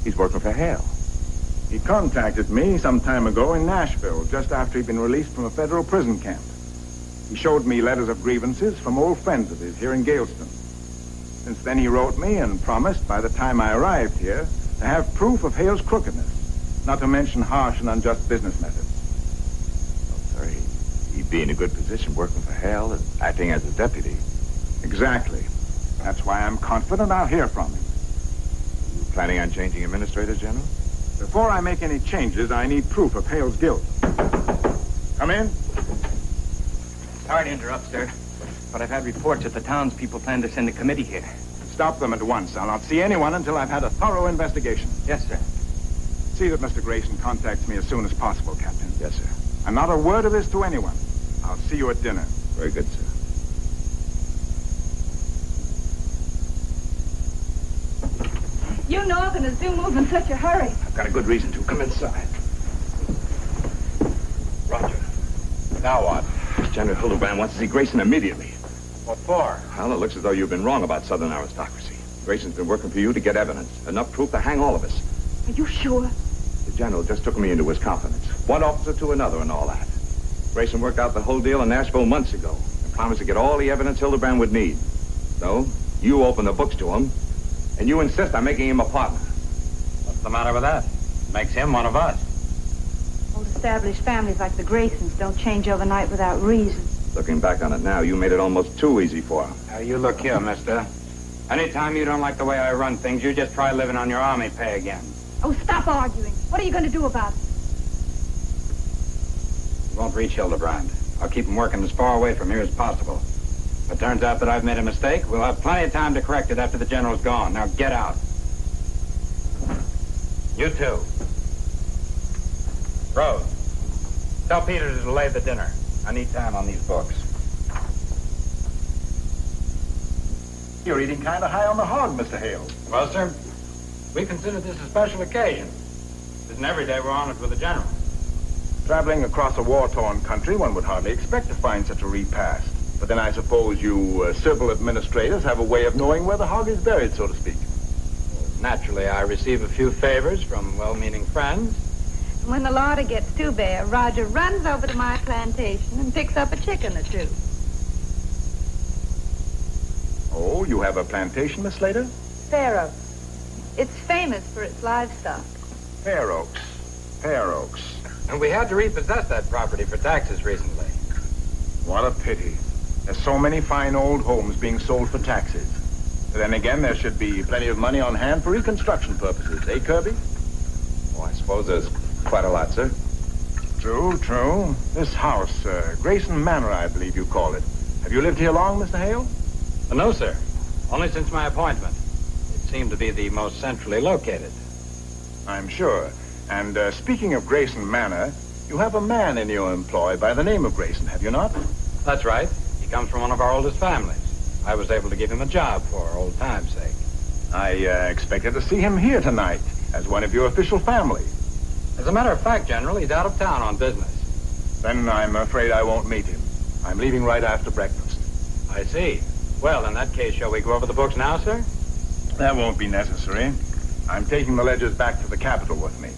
Speaker 2: He's working for Hale.
Speaker 4: He contacted me some time ago in Nashville, just after he'd been released from a federal prison camp. He showed me letters of grievances from old friends of his here in Galeston. Since then, he wrote me and promised, by the time I arrived here, to have proof of Hale's crookedness, not to mention harsh and unjust business methods.
Speaker 2: Well, sir, he'd be in a good position working for Hale and acting as his deputy.
Speaker 4: Exactly. That's why I'm confident I'll hear from him.
Speaker 2: You planning on changing administrators, General?
Speaker 4: Before I make any changes, I need proof of Hale's guilt. Come in.
Speaker 17: Sorry to interrupt, sir, but I've had reports that the townspeople plan to send a committee here.
Speaker 4: Stop them at once. I'll not see anyone until I've had a thorough investigation.
Speaker 17: Yes, sir.
Speaker 4: See that Mr. Grayson contacts me as soon as possible, Captain.
Speaker 2: Yes, sir.
Speaker 4: And not a word of this to anyone. I'll see you at dinner.
Speaker 2: Very good, sir.
Speaker 14: You Northerners do move in such a hurry.
Speaker 2: I've got a good reason to. Come inside. Roger. Now what? General Hildebrand wants to see Grayson immediately.
Speaker 3: What for?
Speaker 2: Well, it looks as though you've been wrong about Southern aristocracy. Grayson's been working for you to get evidence. Enough proof to hang all of us.
Speaker 14: Are you sure?
Speaker 2: The general just took me into his confidence. One officer to another and all that. Grayson worked out the whole deal in Nashville months ago and promised to get all the evidence Hildebrand would need. So, you open the books to him, and you insist on making him a partner.
Speaker 3: What's the matter with that? Makes him one of us.
Speaker 14: Old established families like the Graysons don't change overnight without reason.
Speaker 2: Looking back on it now, you made it almost too easy for him.
Speaker 3: Now, you look here, mister. Anytime you don't like the way I run things, you just try living on your army pay again.
Speaker 14: Oh, stop arguing. What are you going to do about it?
Speaker 3: You won't reach Hildebrand. I'll keep him working as far away from here as possible. If it turns out that I've made a mistake, we'll have plenty of time to correct it after the general's gone. Now, get out. You too. Rose, tell Peter to delay the dinner. I need time on these books.
Speaker 4: You're eating kind of high on the hog, Mr. Hale.
Speaker 3: Well, sir, we consider this a special occasion. Isn't every day we're honored with a general.
Speaker 4: Traveling across a war-torn country, one would hardly expect to find such a repast. But then I suppose you civil administrators have a way of knowing where the hog is buried, so to speak.
Speaker 3: Naturally, I receive a few favors from well-meaning friends.
Speaker 14: And when the larder gets too bare, Roger runs over to my plantation and picks up a chicken or two.
Speaker 4: Oh, you have a plantation, Miss Slater?
Speaker 14: Fair Oaks. It's famous for its livestock.
Speaker 4: Fair Oaks. Fair Oaks.
Speaker 3: And we had to repossess that property for taxes recently.
Speaker 4: What a pity. There's so many fine old homes being sold for taxes. But then again, there should be plenty of money on hand for reconstruction purposes, eh, Kirby?
Speaker 2: Oh, I suppose there's quite a lot, sir.
Speaker 4: True, true. This house, Grayson Manor, I believe you call it. Have you lived here long, Mr. Hale?
Speaker 3: No, sir. Only since my appointment. It seemed to be the most centrally located.
Speaker 4: I'm sure. And speaking of Grayson Manor, you have a man in your employ by the name of Grayson, have you not?
Speaker 3: That's right. He comes from one of our oldest families. I was able to give him a job for old time's sake.
Speaker 4: I expected to see him here tonight as one of your official family.
Speaker 3: As a matter of fact, General, he's out of town on business.
Speaker 4: Then I'm afraid I won't meet him. I'm leaving right after breakfast.
Speaker 3: I see. Well, in that case, shall we go over the books now, sir?
Speaker 4: That won't be necessary. I'm taking the ledgers back to the Capitol with me.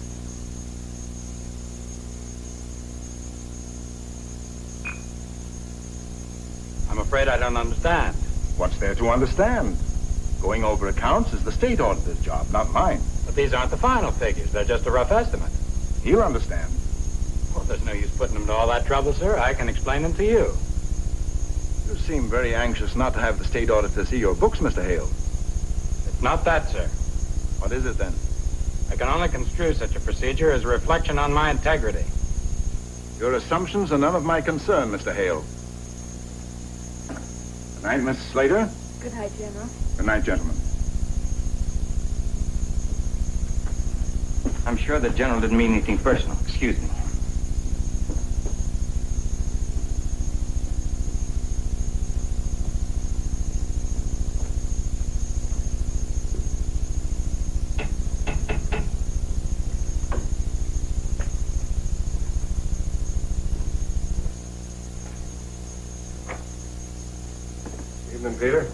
Speaker 3: I'm afraid I don't understand.
Speaker 4: What's there to understand? Going over accounts is the state auditor's job, not mine.
Speaker 3: But these aren't the final figures. They're just a rough estimate.
Speaker 4: He'll understand.
Speaker 3: Well, there's no use putting him to all that trouble, sir. I can explain them to you.
Speaker 4: You seem very anxious not to have the state auditor see your books, Mr. Hale.
Speaker 3: It's not that, sir.
Speaker 4: What is it, then?
Speaker 3: I can only construe such a procedure as a reflection on my integrity.
Speaker 4: Your assumptions are none of my concern, Mr. Hale. Good night, Miss Slater.
Speaker 14: Good night, General.
Speaker 4: Good night, gentlemen.
Speaker 17: I'm sure the General didn't mean anything personal. Excuse me.
Speaker 12: Evening, Peter.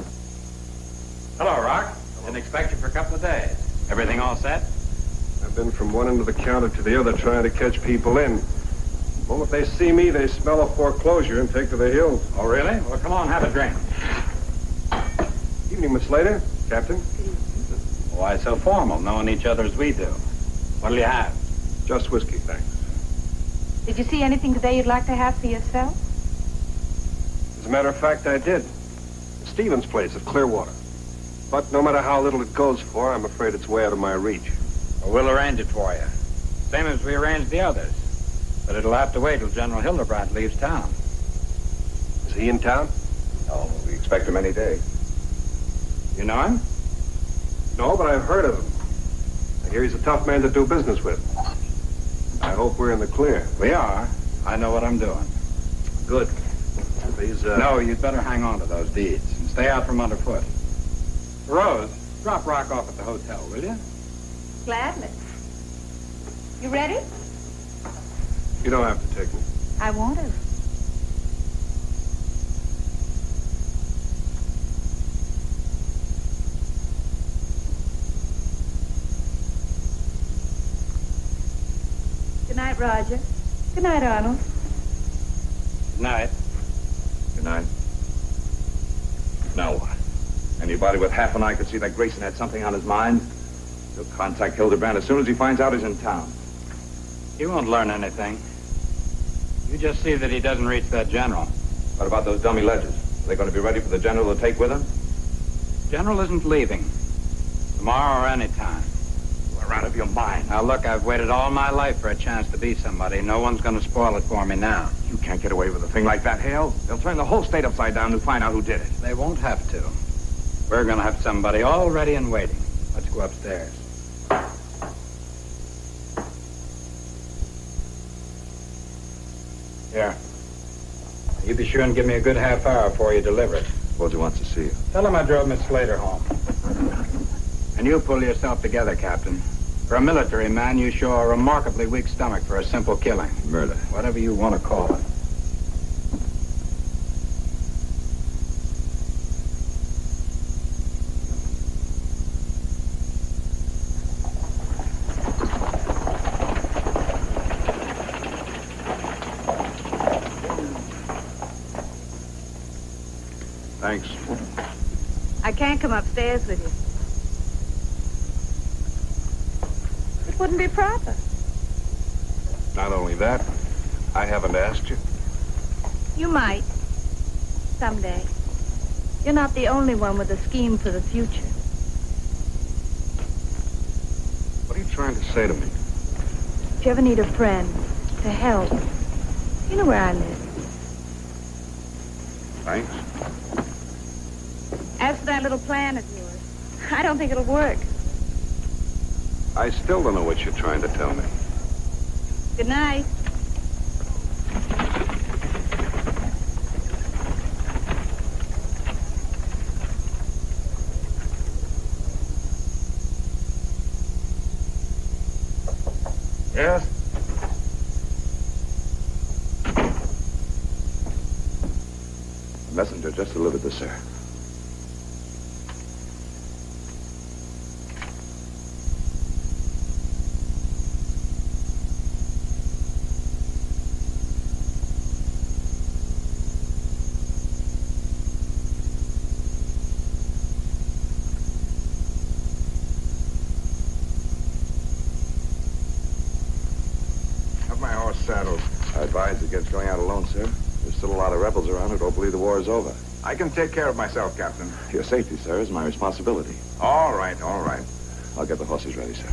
Speaker 3: Hello, Rock. Didn't expect you for a couple of days. Everything all set?
Speaker 12: I've been from one end of the counter to the other trying to catch people in. The moment they see me, they smell a foreclosure and take to the hills.
Speaker 3: Oh, really? Well, come on, have a drink.
Speaker 12: Evening, Miss Slater. Captain.
Speaker 3: Why so formal, knowing each other as we do? What'll you have?
Speaker 12: Just whiskey, thanks.
Speaker 14: Did you see anything today you'd like to have for yourself?
Speaker 12: As a matter of fact, I did. Stevens' place at Clearwater. But no matter how little it goes for, I'm afraid it's way out of my reach.
Speaker 3: Well, we'll arrange it for you. Same as we arranged the others. But it'll have to wait till General Hildebrandt leaves town.
Speaker 12: Is he in town?
Speaker 2: No, we expect him any day.
Speaker 3: You know him?
Speaker 12: No, but I've heard of him. I hear he's a tough man to do business with. I hope we're in the clear.
Speaker 3: We are. I know what I'm doing.
Speaker 12: Good. These,
Speaker 3: No, you'd better hang on to those deeds and stay out from underfoot. Rose, drop Rock off at the hotel, will you?
Speaker 14: Gladly. You ready?
Speaker 12: You don't have to take me.
Speaker 14: I want to. Good night, Roger. Good night, Arnold.
Speaker 3: Good night.
Speaker 2: Good night. Now what? Anybody with half an eye could see that Grayson had something on his mind. He'll contact Hildebrandt as soon as he finds out he's in town.
Speaker 3: He won't learn anything. You just see that he doesn't reach that general.
Speaker 2: What about those dummy ledgers? Are they going to be ready for the general to take with him?
Speaker 3: General isn't leaving. Tomorrow or any time.
Speaker 2: You're out of your mind.
Speaker 3: Now, look, I've waited all my life for a chance to be somebody. No one's going to spoil it for me now.
Speaker 2: You can't get away with a thing like that, Hale. They'll turn the whole state upside down to find out who did it.
Speaker 3: They won't have to. We're going to have somebody all ready and waiting. Let's go upstairs. Here. You be sure and give me a good half hour before you deliver it.
Speaker 2: Suppose he wants to see you.
Speaker 3: Tell him I drove Miss Slater home. And you pull yourself together, Captain. For a military man, you show a remarkably weak stomach for a simple killing.
Speaker 2: Murder.
Speaker 3: Whatever you want to call it.
Speaker 12: Thanks.
Speaker 14: I can't come upstairs with you. It wouldn't be proper.
Speaker 12: Not only that, I haven't asked you.
Speaker 14: You might. Someday. You're not the only one with a scheme for the future.
Speaker 12: What are you trying to say to me?
Speaker 14: If you ever need a friend to help, you know where I live.
Speaker 12: Thanks.
Speaker 14: As for that little plan of yours, I don't think it'll work.
Speaker 12: I still don't know what you're trying to tell me.
Speaker 14: Good night.
Speaker 4: Yes?
Speaker 2: The messenger just delivered this, sir.
Speaker 4: Saddled.
Speaker 2: I advise against going out alone, sir. There's still a lot of rebels around who don't believe the war is over.
Speaker 4: I can take care of myself, Captain.
Speaker 2: Your safety, sir, is my responsibility.
Speaker 4: All right, all right.
Speaker 2: I'll get the horses ready, sir.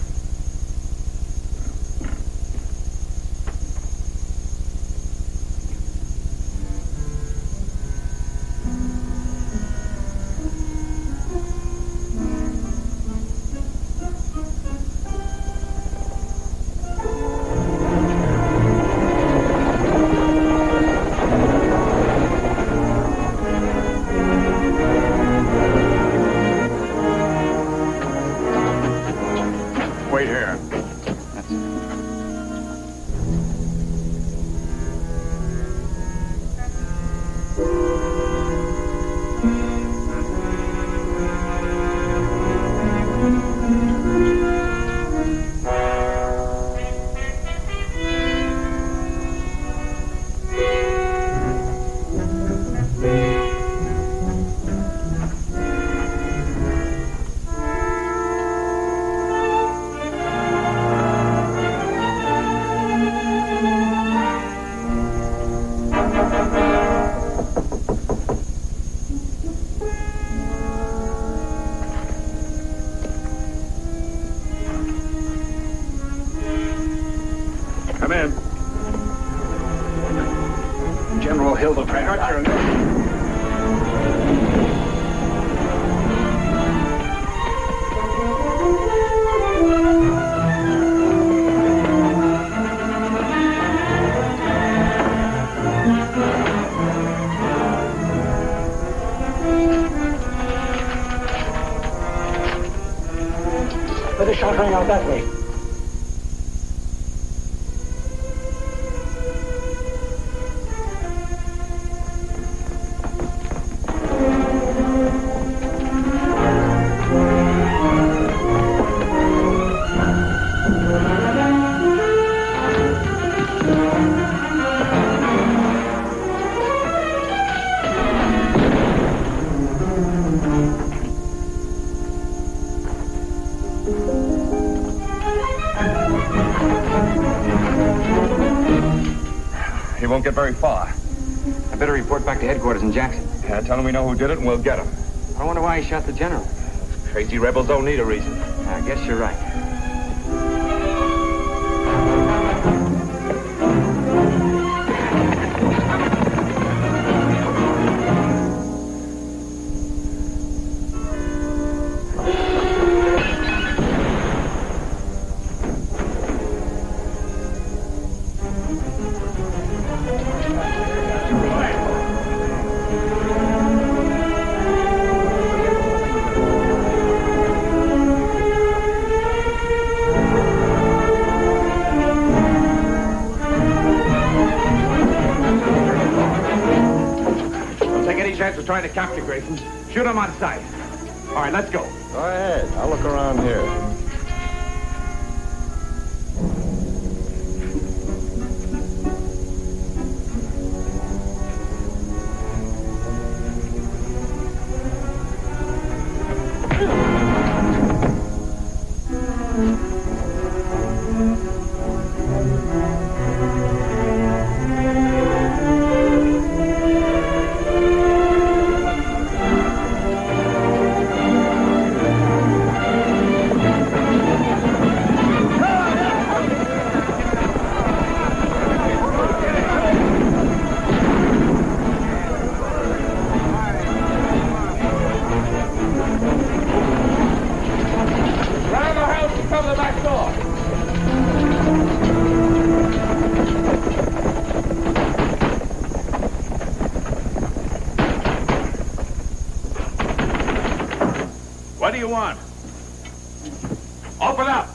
Speaker 4: Wait here. Come in.
Speaker 13: General Hildebrand.
Speaker 4: I got your note.
Speaker 9: Let the shot ring out that way.
Speaker 2: He won't get very far.
Speaker 17: I better report back to headquarters in Jackson.
Speaker 2: Yeah, tell him we know who did it and we'll get him.
Speaker 17: I wonder why he shot the general.
Speaker 2: Crazy rebels don't need a reason.
Speaker 17: I guess you're right.
Speaker 13: Trying to capture Grayson. Shoot him on sight. All right, let's go.
Speaker 12: Go ahead. I'll look around here.
Speaker 6: What do you want? Open up!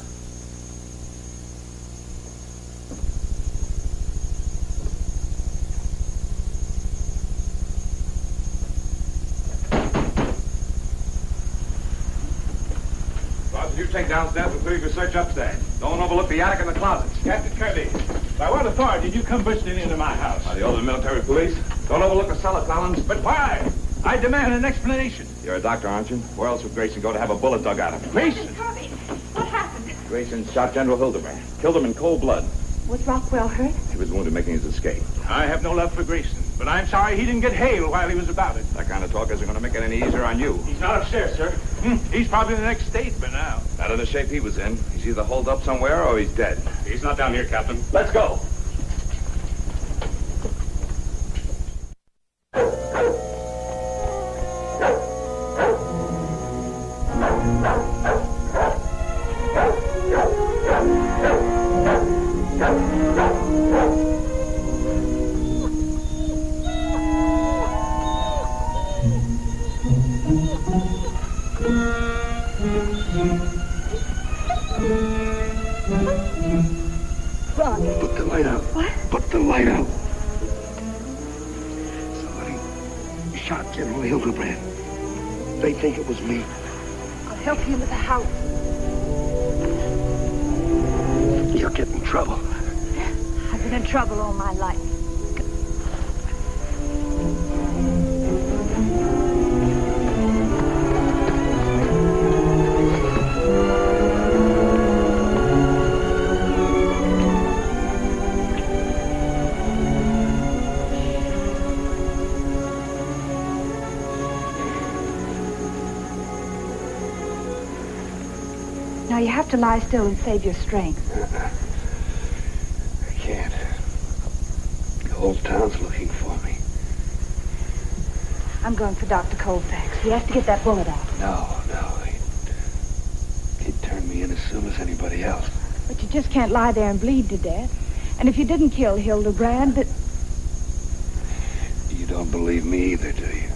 Speaker 2: Carlson, you take downstairs and finish your search upstairs. Don't overlook the attic and the closets.
Speaker 9: Captain Kirby, by what authority did you come bursting into my house?
Speaker 2: By the order of the military police. Don't overlook the cellar, Collins.
Speaker 9: But why? I demand an explanation.
Speaker 2: You're a doctor, aren't you? Where else would Grayson go to have a bullet dug out of him?
Speaker 9: Grayson?
Speaker 14: Kirby, what happened?
Speaker 2: Grayson shot General Hildebrand. Killed him in cold blood.
Speaker 14: Was Rockwell hurt?
Speaker 2: He was wounded making his escape.
Speaker 9: I have no love for Grayson, but I'm sorry he didn't get Hale while he was about it.
Speaker 2: That kind of talk isn't going to make it any easier on you.
Speaker 9: He's not upstairs, sir. He's probably in the next statesman now.
Speaker 2: Not in the shape he was in. He's either holed up somewhere or he's dead.
Speaker 12: He's not down here, Captain.
Speaker 2: Let's go.
Speaker 12: Put the light out.
Speaker 14: What?
Speaker 12: Put the light out. Somebody shot General Hildebrand. They think it was me.
Speaker 14: I'll help you into the house.
Speaker 12: You'll get in trouble.
Speaker 14: I've been in trouble all my life. Now you have to lie still and save your strength.
Speaker 12: I can't. The whole town's looking for me.
Speaker 14: I'm going for Dr. Colfax. He has to get that bullet out.
Speaker 12: No. He'd turn me in as soon as anybody else.
Speaker 14: But you just can't lie there and bleed to death. And if you didn't kill Hildebrand,
Speaker 12: You don't believe me either, do you?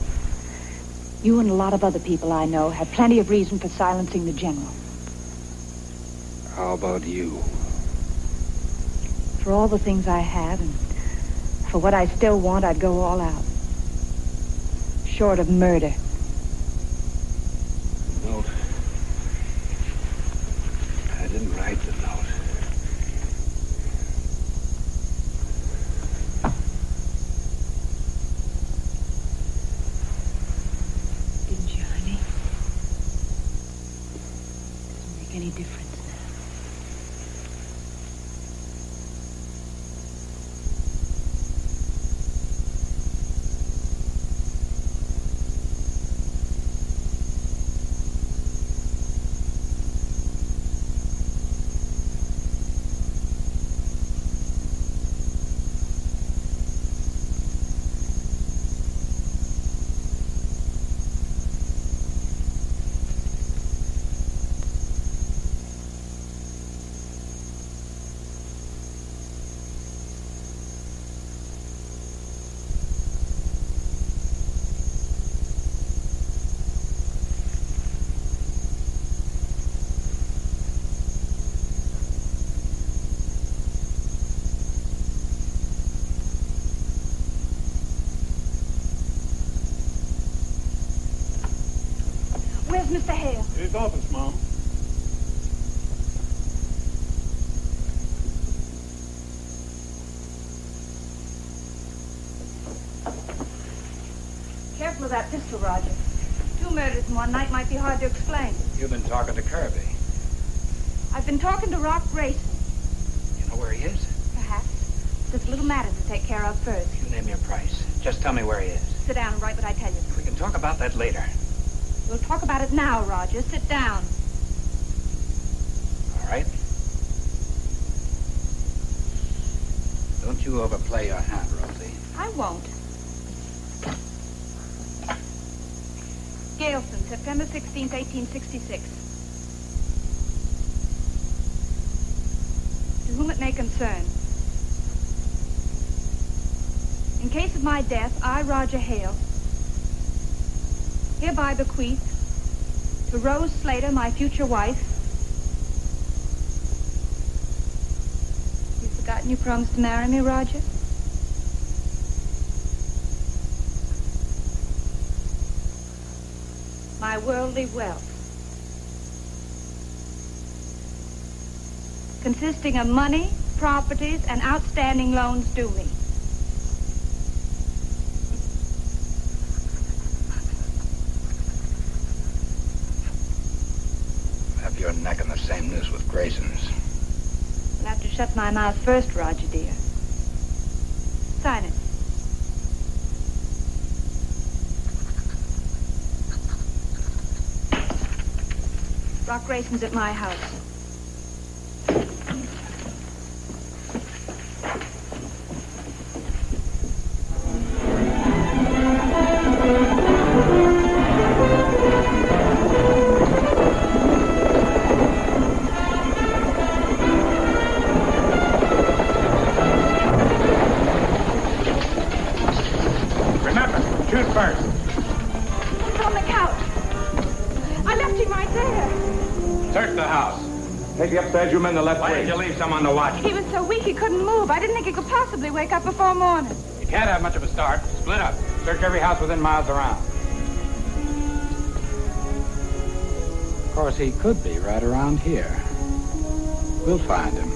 Speaker 14: you and a lot of other people I know had plenty of reason for silencing the general.
Speaker 12: How about you?
Speaker 14: For all the things I have and for what I still want, I'd go all out. Short of murder.
Speaker 12: Note. I didn't write the note.
Speaker 14: Didn't you, honey? Doesn't make any difference. Where's Mr. Hale?
Speaker 9: In his office, Mom.
Speaker 14: Careful of that pistol, Roger. 2 murders in one night might be hard to explain.
Speaker 13: You've been talking to Kirby.
Speaker 14: I've been talking to Rock Grayson.
Speaker 13: You know where he is?
Speaker 14: Perhaps. There's a little matter to take care of first.
Speaker 13: You name your price. Just tell me where he is.
Speaker 14: Sit down and write what I tell you.
Speaker 13: We can talk about that later.
Speaker 14: We'll talk about it now, Roger. Sit down.
Speaker 13: All right? Don't you overplay your hand, Rosie.
Speaker 14: I won't. Galeston, September 16th, 1866. To whom it may concern. In case of my death, I, Roger Hale, hereby bequeath to Rose Slater, my future wife. You've forgotten you promised to marry me, Roger? My worldly wealth. consisting of money, properties, and outstanding loans due me.
Speaker 13: Have your neck in the same noose with Grayson's.
Speaker 14: I'll have to shut my mouth first, Roger, dear. Sign it. Rock Grayson's at my house.
Speaker 6: Remember, shoot first.
Speaker 14: He's on the couch. I left him right there.
Speaker 13: Search the house.
Speaker 2: Take the upstairs, you men the left
Speaker 13: Why
Speaker 2: wing.
Speaker 13: did you leave someone to watch?
Speaker 14: He was so weak he couldn't move. I didn't think he could possibly wake up before morning.
Speaker 3: You can't have much of a start. Split up. Search every house within miles around. Of course, he could be right around here. We'll find him.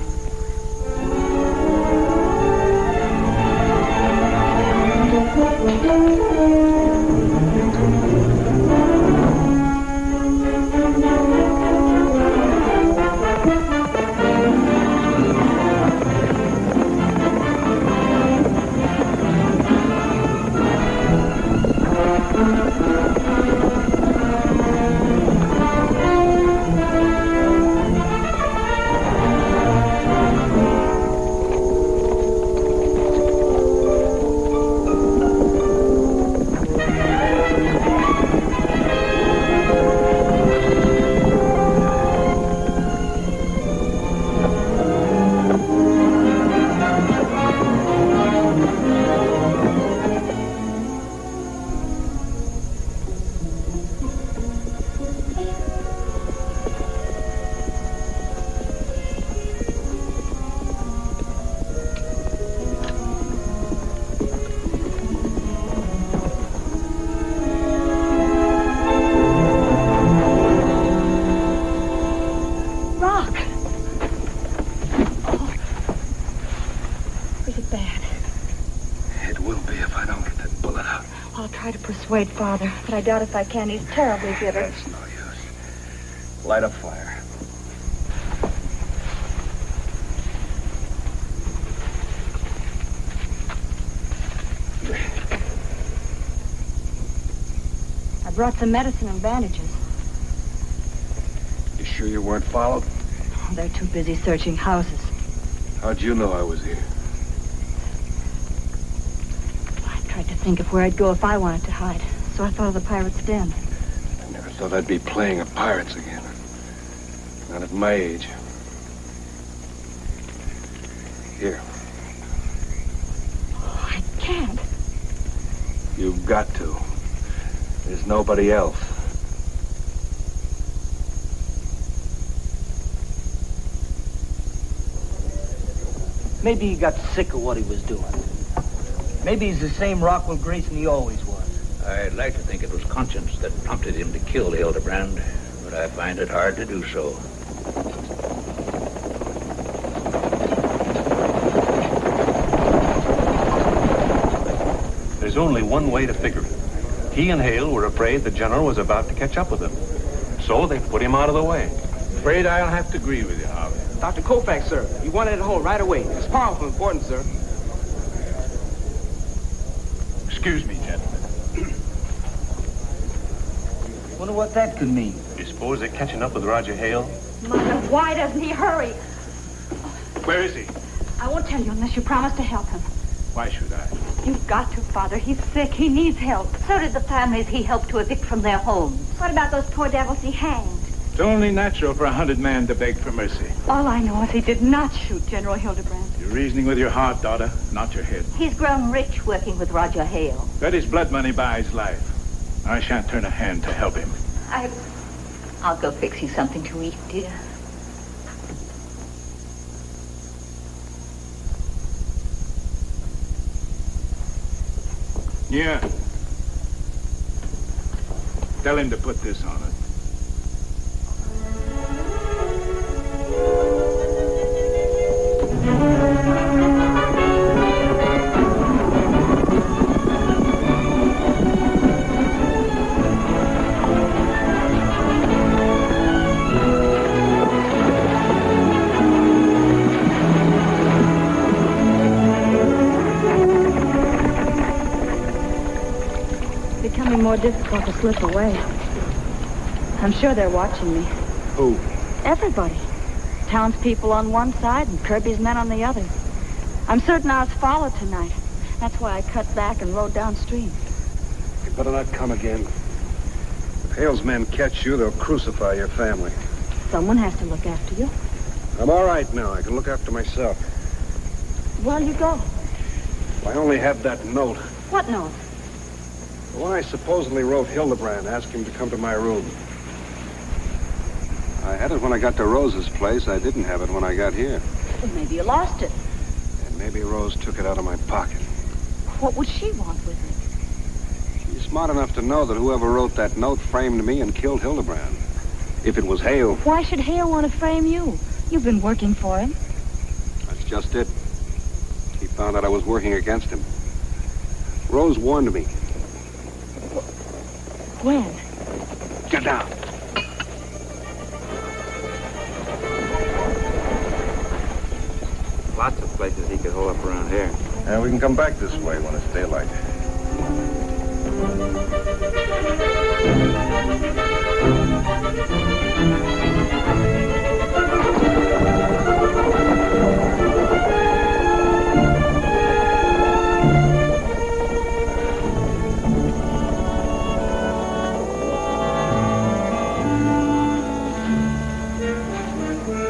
Speaker 14: Persuade Father, but I doubt if I can. He's terribly bitter.
Speaker 4: That's no use. Light a fire.
Speaker 14: I brought some medicine and bandages.
Speaker 4: You sure you weren't followed?
Speaker 14: Oh, they're too busy searching houses.
Speaker 4: How'd you know I was here?
Speaker 14: I tried to think of where I'd go if I wanted to hide, so I thought of the pirate's den.
Speaker 4: I never thought I'd be playing at pirates again. Not at my age. Here.
Speaker 14: Oh, I can't.
Speaker 4: You've got to. There's nobody else.
Speaker 11: Maybe he got sick of what he was doing. Maybe he's the same Rockwell Grayson he always was.
Speaker 9: I'd like to think it was conscience that prompted him to kill Hildebrand, but I find it hard to do so.
Speaker 12: There's only one way to figure it. He and Hale were afraid the general was about to catch up with them. So they put him out of the way.
Speaker 6: Afraid I'll have to agree with you, Harvey.
Speaker 18: Dr. Koufax, sir. He wanted it hold right away. It's powerful important, sir.
Speaker 12: Excuse me, gentlemen.
Speaker 11: Wonder what that could mean.
Speaker 12: You suppose they're catching up with Roger Hale?
Speaker 14: Mother, why doesn't he hurry?
Speaker 12: Where is he?
Speaker 14: I won't tell you unless you promise to help him.
Speaker 12: Why should I?
Speaker 14: You've got to, Father. He's sick. He needs help.
Speaker 5: So did the families he helped to evict from their homes.
Speaker 14: What about those poor devils he hanged?
Speaker 6: It's only natural for a hunted man to beg for mercy.
Speaker 14: All I know is he did not shoot General Hildebrand.
Speaker 6: You're reasoning with your heart, daughter, not your head.
Speaker 5: He's grown rich working with Roger Hale.
Speaker 6: Let his blood money buy his life. I shan't turn a hand to help him.
Speaker 5: I'll go fix you something to eat, dear.
Speaker 6: Yeah. Tell him to put this on it.
Speaker 5: more difficult to slip away. I'm sure they're watching me.
Speaker 12: Who?
Speaker 5: Everybody. Townspeople on one side and Kirby's men on the other. I'm certain I was followed tonight. That's why I cut back and rode downstream.
Speaker 12: You better not come again. If Hale's men catch you, they'll crucify your family.
Speaker 5: Someone has to look after you.
Speaker 12: I'm all right now. I can look after myself.
Speaker 5: Where'll you go?
Speaker 12: I only had that note.
Speaker 5: What note?
Speaker 12: The one I supposedly wrote Hildebrand, asking him to come to my room. I had it when I got to Rose's place. I didn't have it when I got here.
Speaker 5: Well, maybe you lost it.
Speaker 12: And maybe Rose took it out of my pocket.
Speaker 5: What would she want with it?
Speaker 12: She's smart enough to know that whoever wrote that note framed me and killed Hildebrand. If it was Hale.
Speaker 5: Why should Hale want to frame you? You've been working for him.
Speaker 12: That's just it. He found out I was working against him. Rose warned me.
Speaker 5: When?
Speaker 12: Get down.
Speaker 13: Lots of places he could hole up around here.
Speaker 12: And we can come back this way when it's daylight.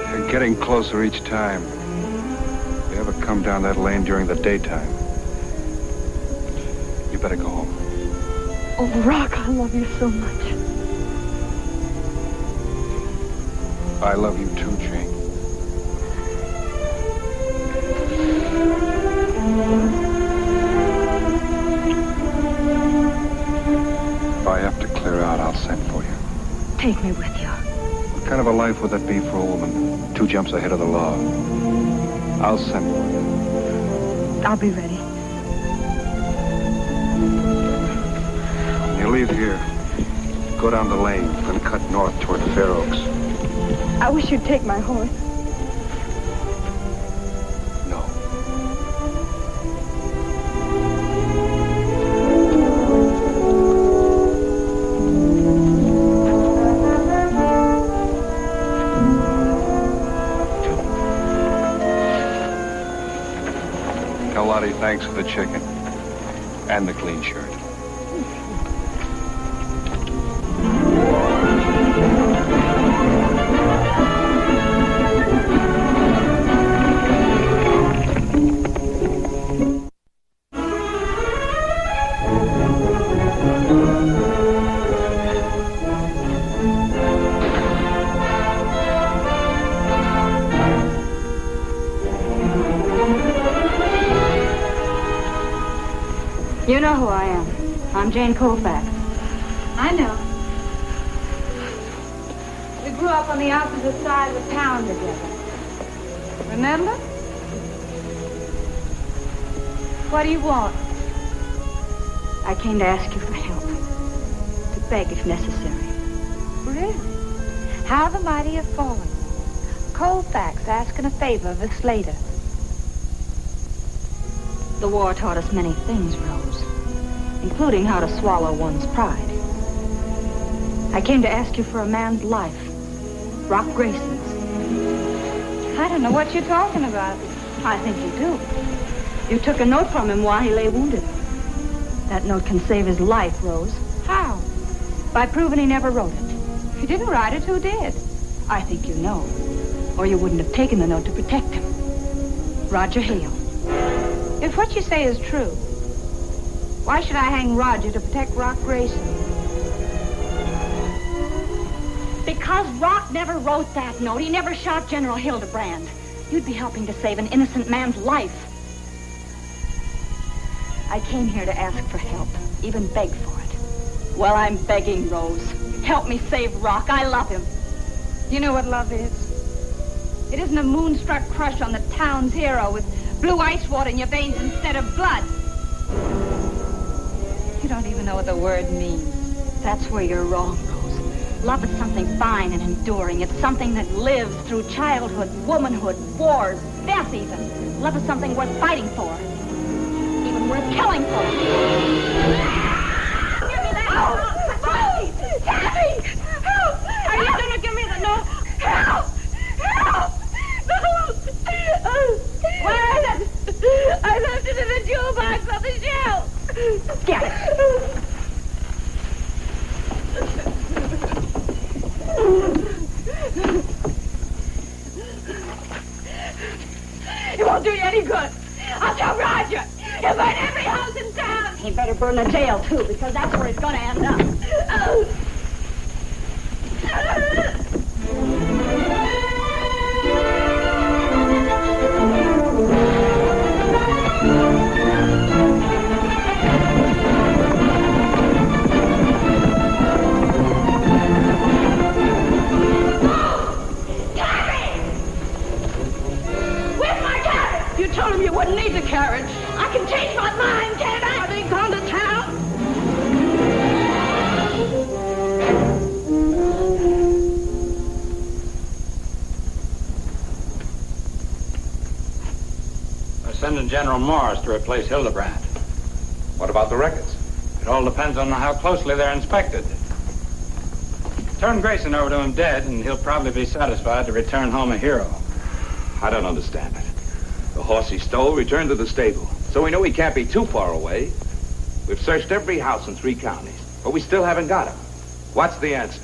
Speaker 12: You're getting closer each time. If you ever come down that lane during the daytime, you better go home.
Speaker 5: Oh, Rock, I love you so much.
Speaker 12: I love you too, Jane. If I have to clear out, I'll send for you.
Speaker 5: Take me with you.
Speaker 12: What kind of a life would that be for a woman? 2 jumps ahead of the law. I'll send for you.
Speaker 5: I'll be ready.
Speaker 12: When you leave here, go down the lane and cut north toward the Fair Oaks.
Speaker 5: I wish you'd take my horse.
Speaker 12: No. Tell Lottie thanks for the chicken and the clean shirt.
Speaker 5: You know who I am. I'm Jane Colfax. I know. We grew up on the opposite side of the town together. Remember? What do you want? I came to ask you for help. To beg if necessary.
Speaker 14: Really? How the mighty have fallen. Colfax asking a favor of a Slater.
Speaker 5: The war taught us many things, Rose, including how to swallow one's pride. I came to ask you for a man's life, Rock Grayson's.
Speaker 14: I don't know what you're talking about.
Speaker 5: I think you do. You took a note from him while he lay wounded. That note can save his life, Rose.
Speaker 14: How?
Speaker 5: By proving he never wrote it.
Speaker 14: If he didn't write it, who did?
Speaker 5: I think you know, or you wouldn't have taken the note to protect him. Roger Hale.
Speaker 14: If what you say is true, why should I hang Roger to protect Rock Grayson?
Speaker 5: Because Rock never wrote that note. He never shot General Hildebrand. You'd be helping to save an innocent man's life. I came here to ask for help, even beg for it. Well, I'm begging, Rose. Help me save Rock. I love him.
Speaker 14: You know what love is? It isn't a moonstruck crush on the town's hero with blue ice water in your veins instead of blood. You don't even know what the word means.
Speaker 5: That's where you're wrong, Rose. Love is something fine and enduring. It's something that lives through childhood, womanhood, wars, death even. Love is something worth fighting for. Even worth killing for. Give me that!
Speaker 8: Tammy! Help! Are you going to give me the note? Help! Help! No! Where is it? I left it in the jewel box on the shelf. Get it. It won't do you any good. I'll tell Roger. He'll burn every house in town.
Speaker 5: He better burn the jail, too, because that's where it's going to end up.
Speaker 8: You told him you wouldn't need the carriage. I can change my mind, can't I? Are they gone to town?
Speaker 3: They're sending General Morris to replace Hildebrand.
Speaker 2: What about the records?
Speaker 3: It all depends on how closely they're inspected. Turn Grayson over to him dead, and he'll probably be satisfied to return home a hero.
Speaker 2: I don't understand it. The horse he stole returned to the stable, so we know he can't be too far away. We've searched every house in 3 counties, but we still haven't got him. What's the answer?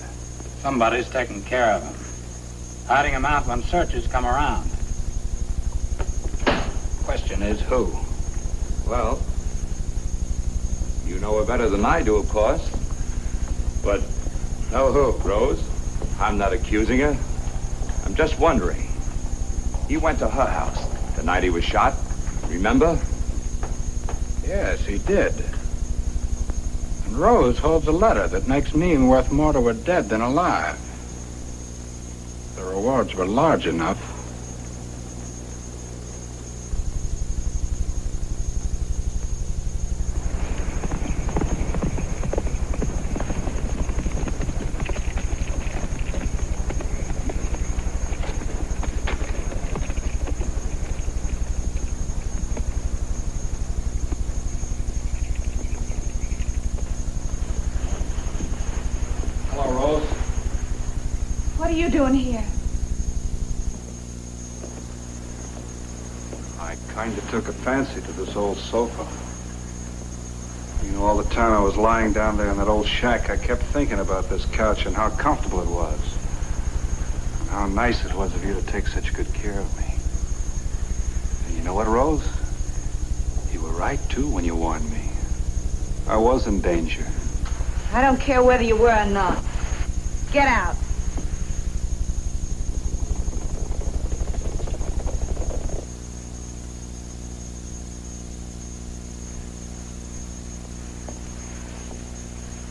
Speaker 3: Somebody's taking care of him. Hiding him out when searchers come around. Question is, who?
Speaker 2: Well, you know her better than I do, of course. But
Speaker 3: know who?
Speaker 2: Rose, I'm not accusing her. I'm just wondering. He went to her house the night he was shot, remember?
Speaker 3: Yes, he did. And Rose holds a letter that makes me worth more to her dead than alive. The rewards were large enough.
Speaker 14: What are you doing here?
Speaker 4: I kind of took a fancy to this old sofa. You know, all the time I was lying down there in that old shack, I kept thinking about this couch and how comfortable it was. And how nice it was of you to take such good care of me. And you know what, Rose? You were right, too, when you warned me. I was in danger.
Speaker 14: I don't care whether you were or not. Get out.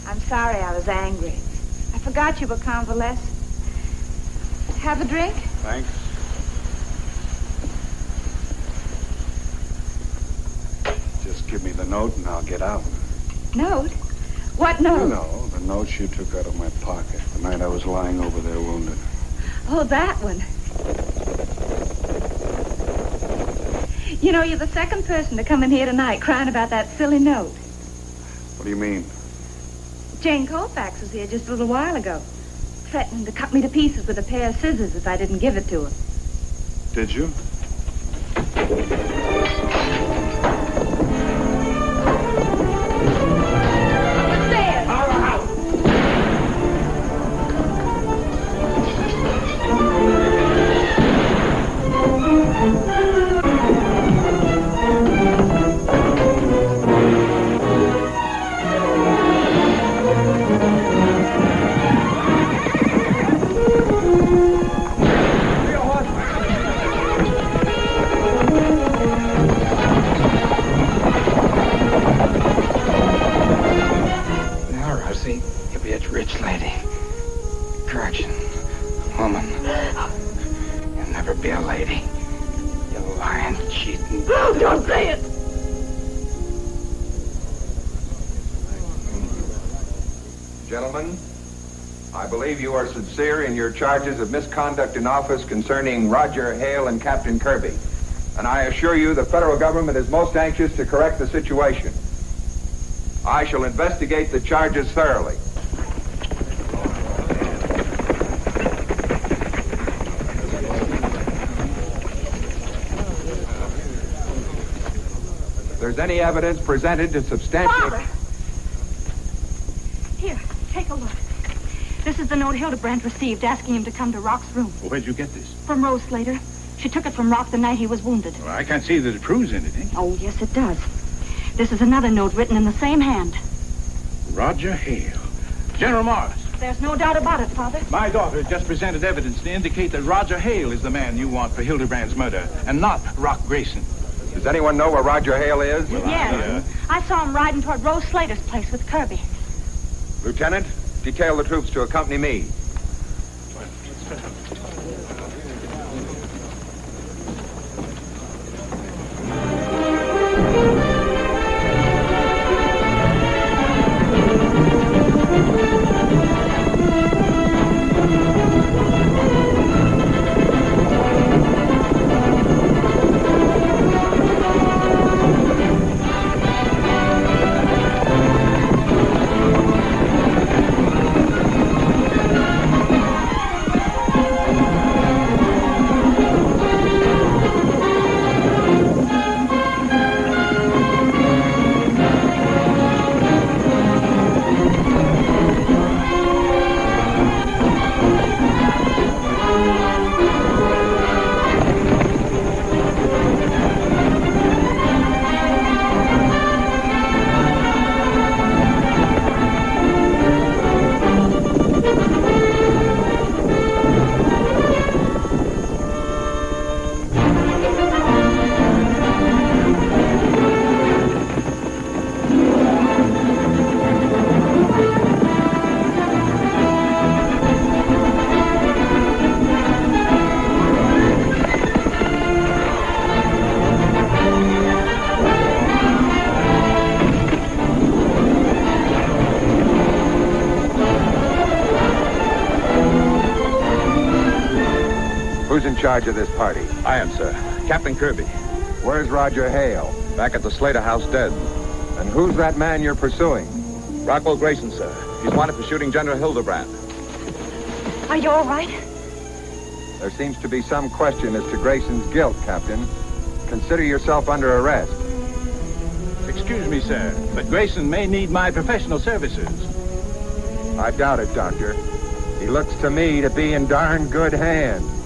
Speaker 14: I'm sorry I was angry. I forgot you were convalescent. Have a drink?
Speaker 4: Thanks. Just give me the note and I'll get out.
Speaker 14: Note? What note?
Speaker 4: You know, the note you took out of my pocket the night I was lying over there wounded.
Speaker 14: Oh, that one. You know, you're the second person to come in here tonight crying about that silly note.
Speaker 4: What do you mean?
Speaker 14: Jane Colfax was here just a little while ago, threatening to cut me to pieces with a pair of scissors if I didn't give it to her.
Speaker 4: Did you?
Speaker 19: You are sincere in your charges of misconduct in office concerning Roger Hale and Captain Kirby. And I assure you the federal government is most anxious to correct the situation. I shall investigate the charges thoroughly. If there's any evidence presented to substantiate...
Speaker 5: Father! Here, take a look. This is the note Hildebrand received asking him to come to Rock's room.
Speaker 6: Well, where'd you get this?
Speaker 5: From Rose Slater. She took it from Rock the night he was wounded.
Speaker 6: Well, I can't see that it proves anything.
Speaker 5: Oh, yes, it does. This is another note written in the same hand.
Speaker 6: Roger Hale. General Morris.
Speaker 5: There's no doubt about it, Father.
Speaker 6: My daughter has just presented evidence to indicate that Roger Hale is the man you want for Hildebrand's murder, and not Rock Grayson.
Speaker 19: Does anyone know where Roger Hale is?
Speaker 5: Yes. I saw him riding toward Rose Slater's place with Kirby.
Speaker 19: Lieutenant, detail the troops to accompany me. Charge of this party?
Speaker 2: I am, sir. Captain Kirby.
Speaker 19: Where's Roger Hale?
Speaker 2: Back at the Slater house, dead.
Speaker 19: And who's that man you're pursuing?
Speaker 2: Rockwell Grayson, sir. He's wanted for shooting General Hildebrand.
Speaker 5: Are you all right?
Speaker 19: There seems to be some question as to Grayson's guilt, Captain. Consider yourself under arrest.
Speaker 6: Excuse me, sir, but Grayson may need my professional services.
Speaker 19: I doubt it, Doctor. He looks to me to be in darn good hands.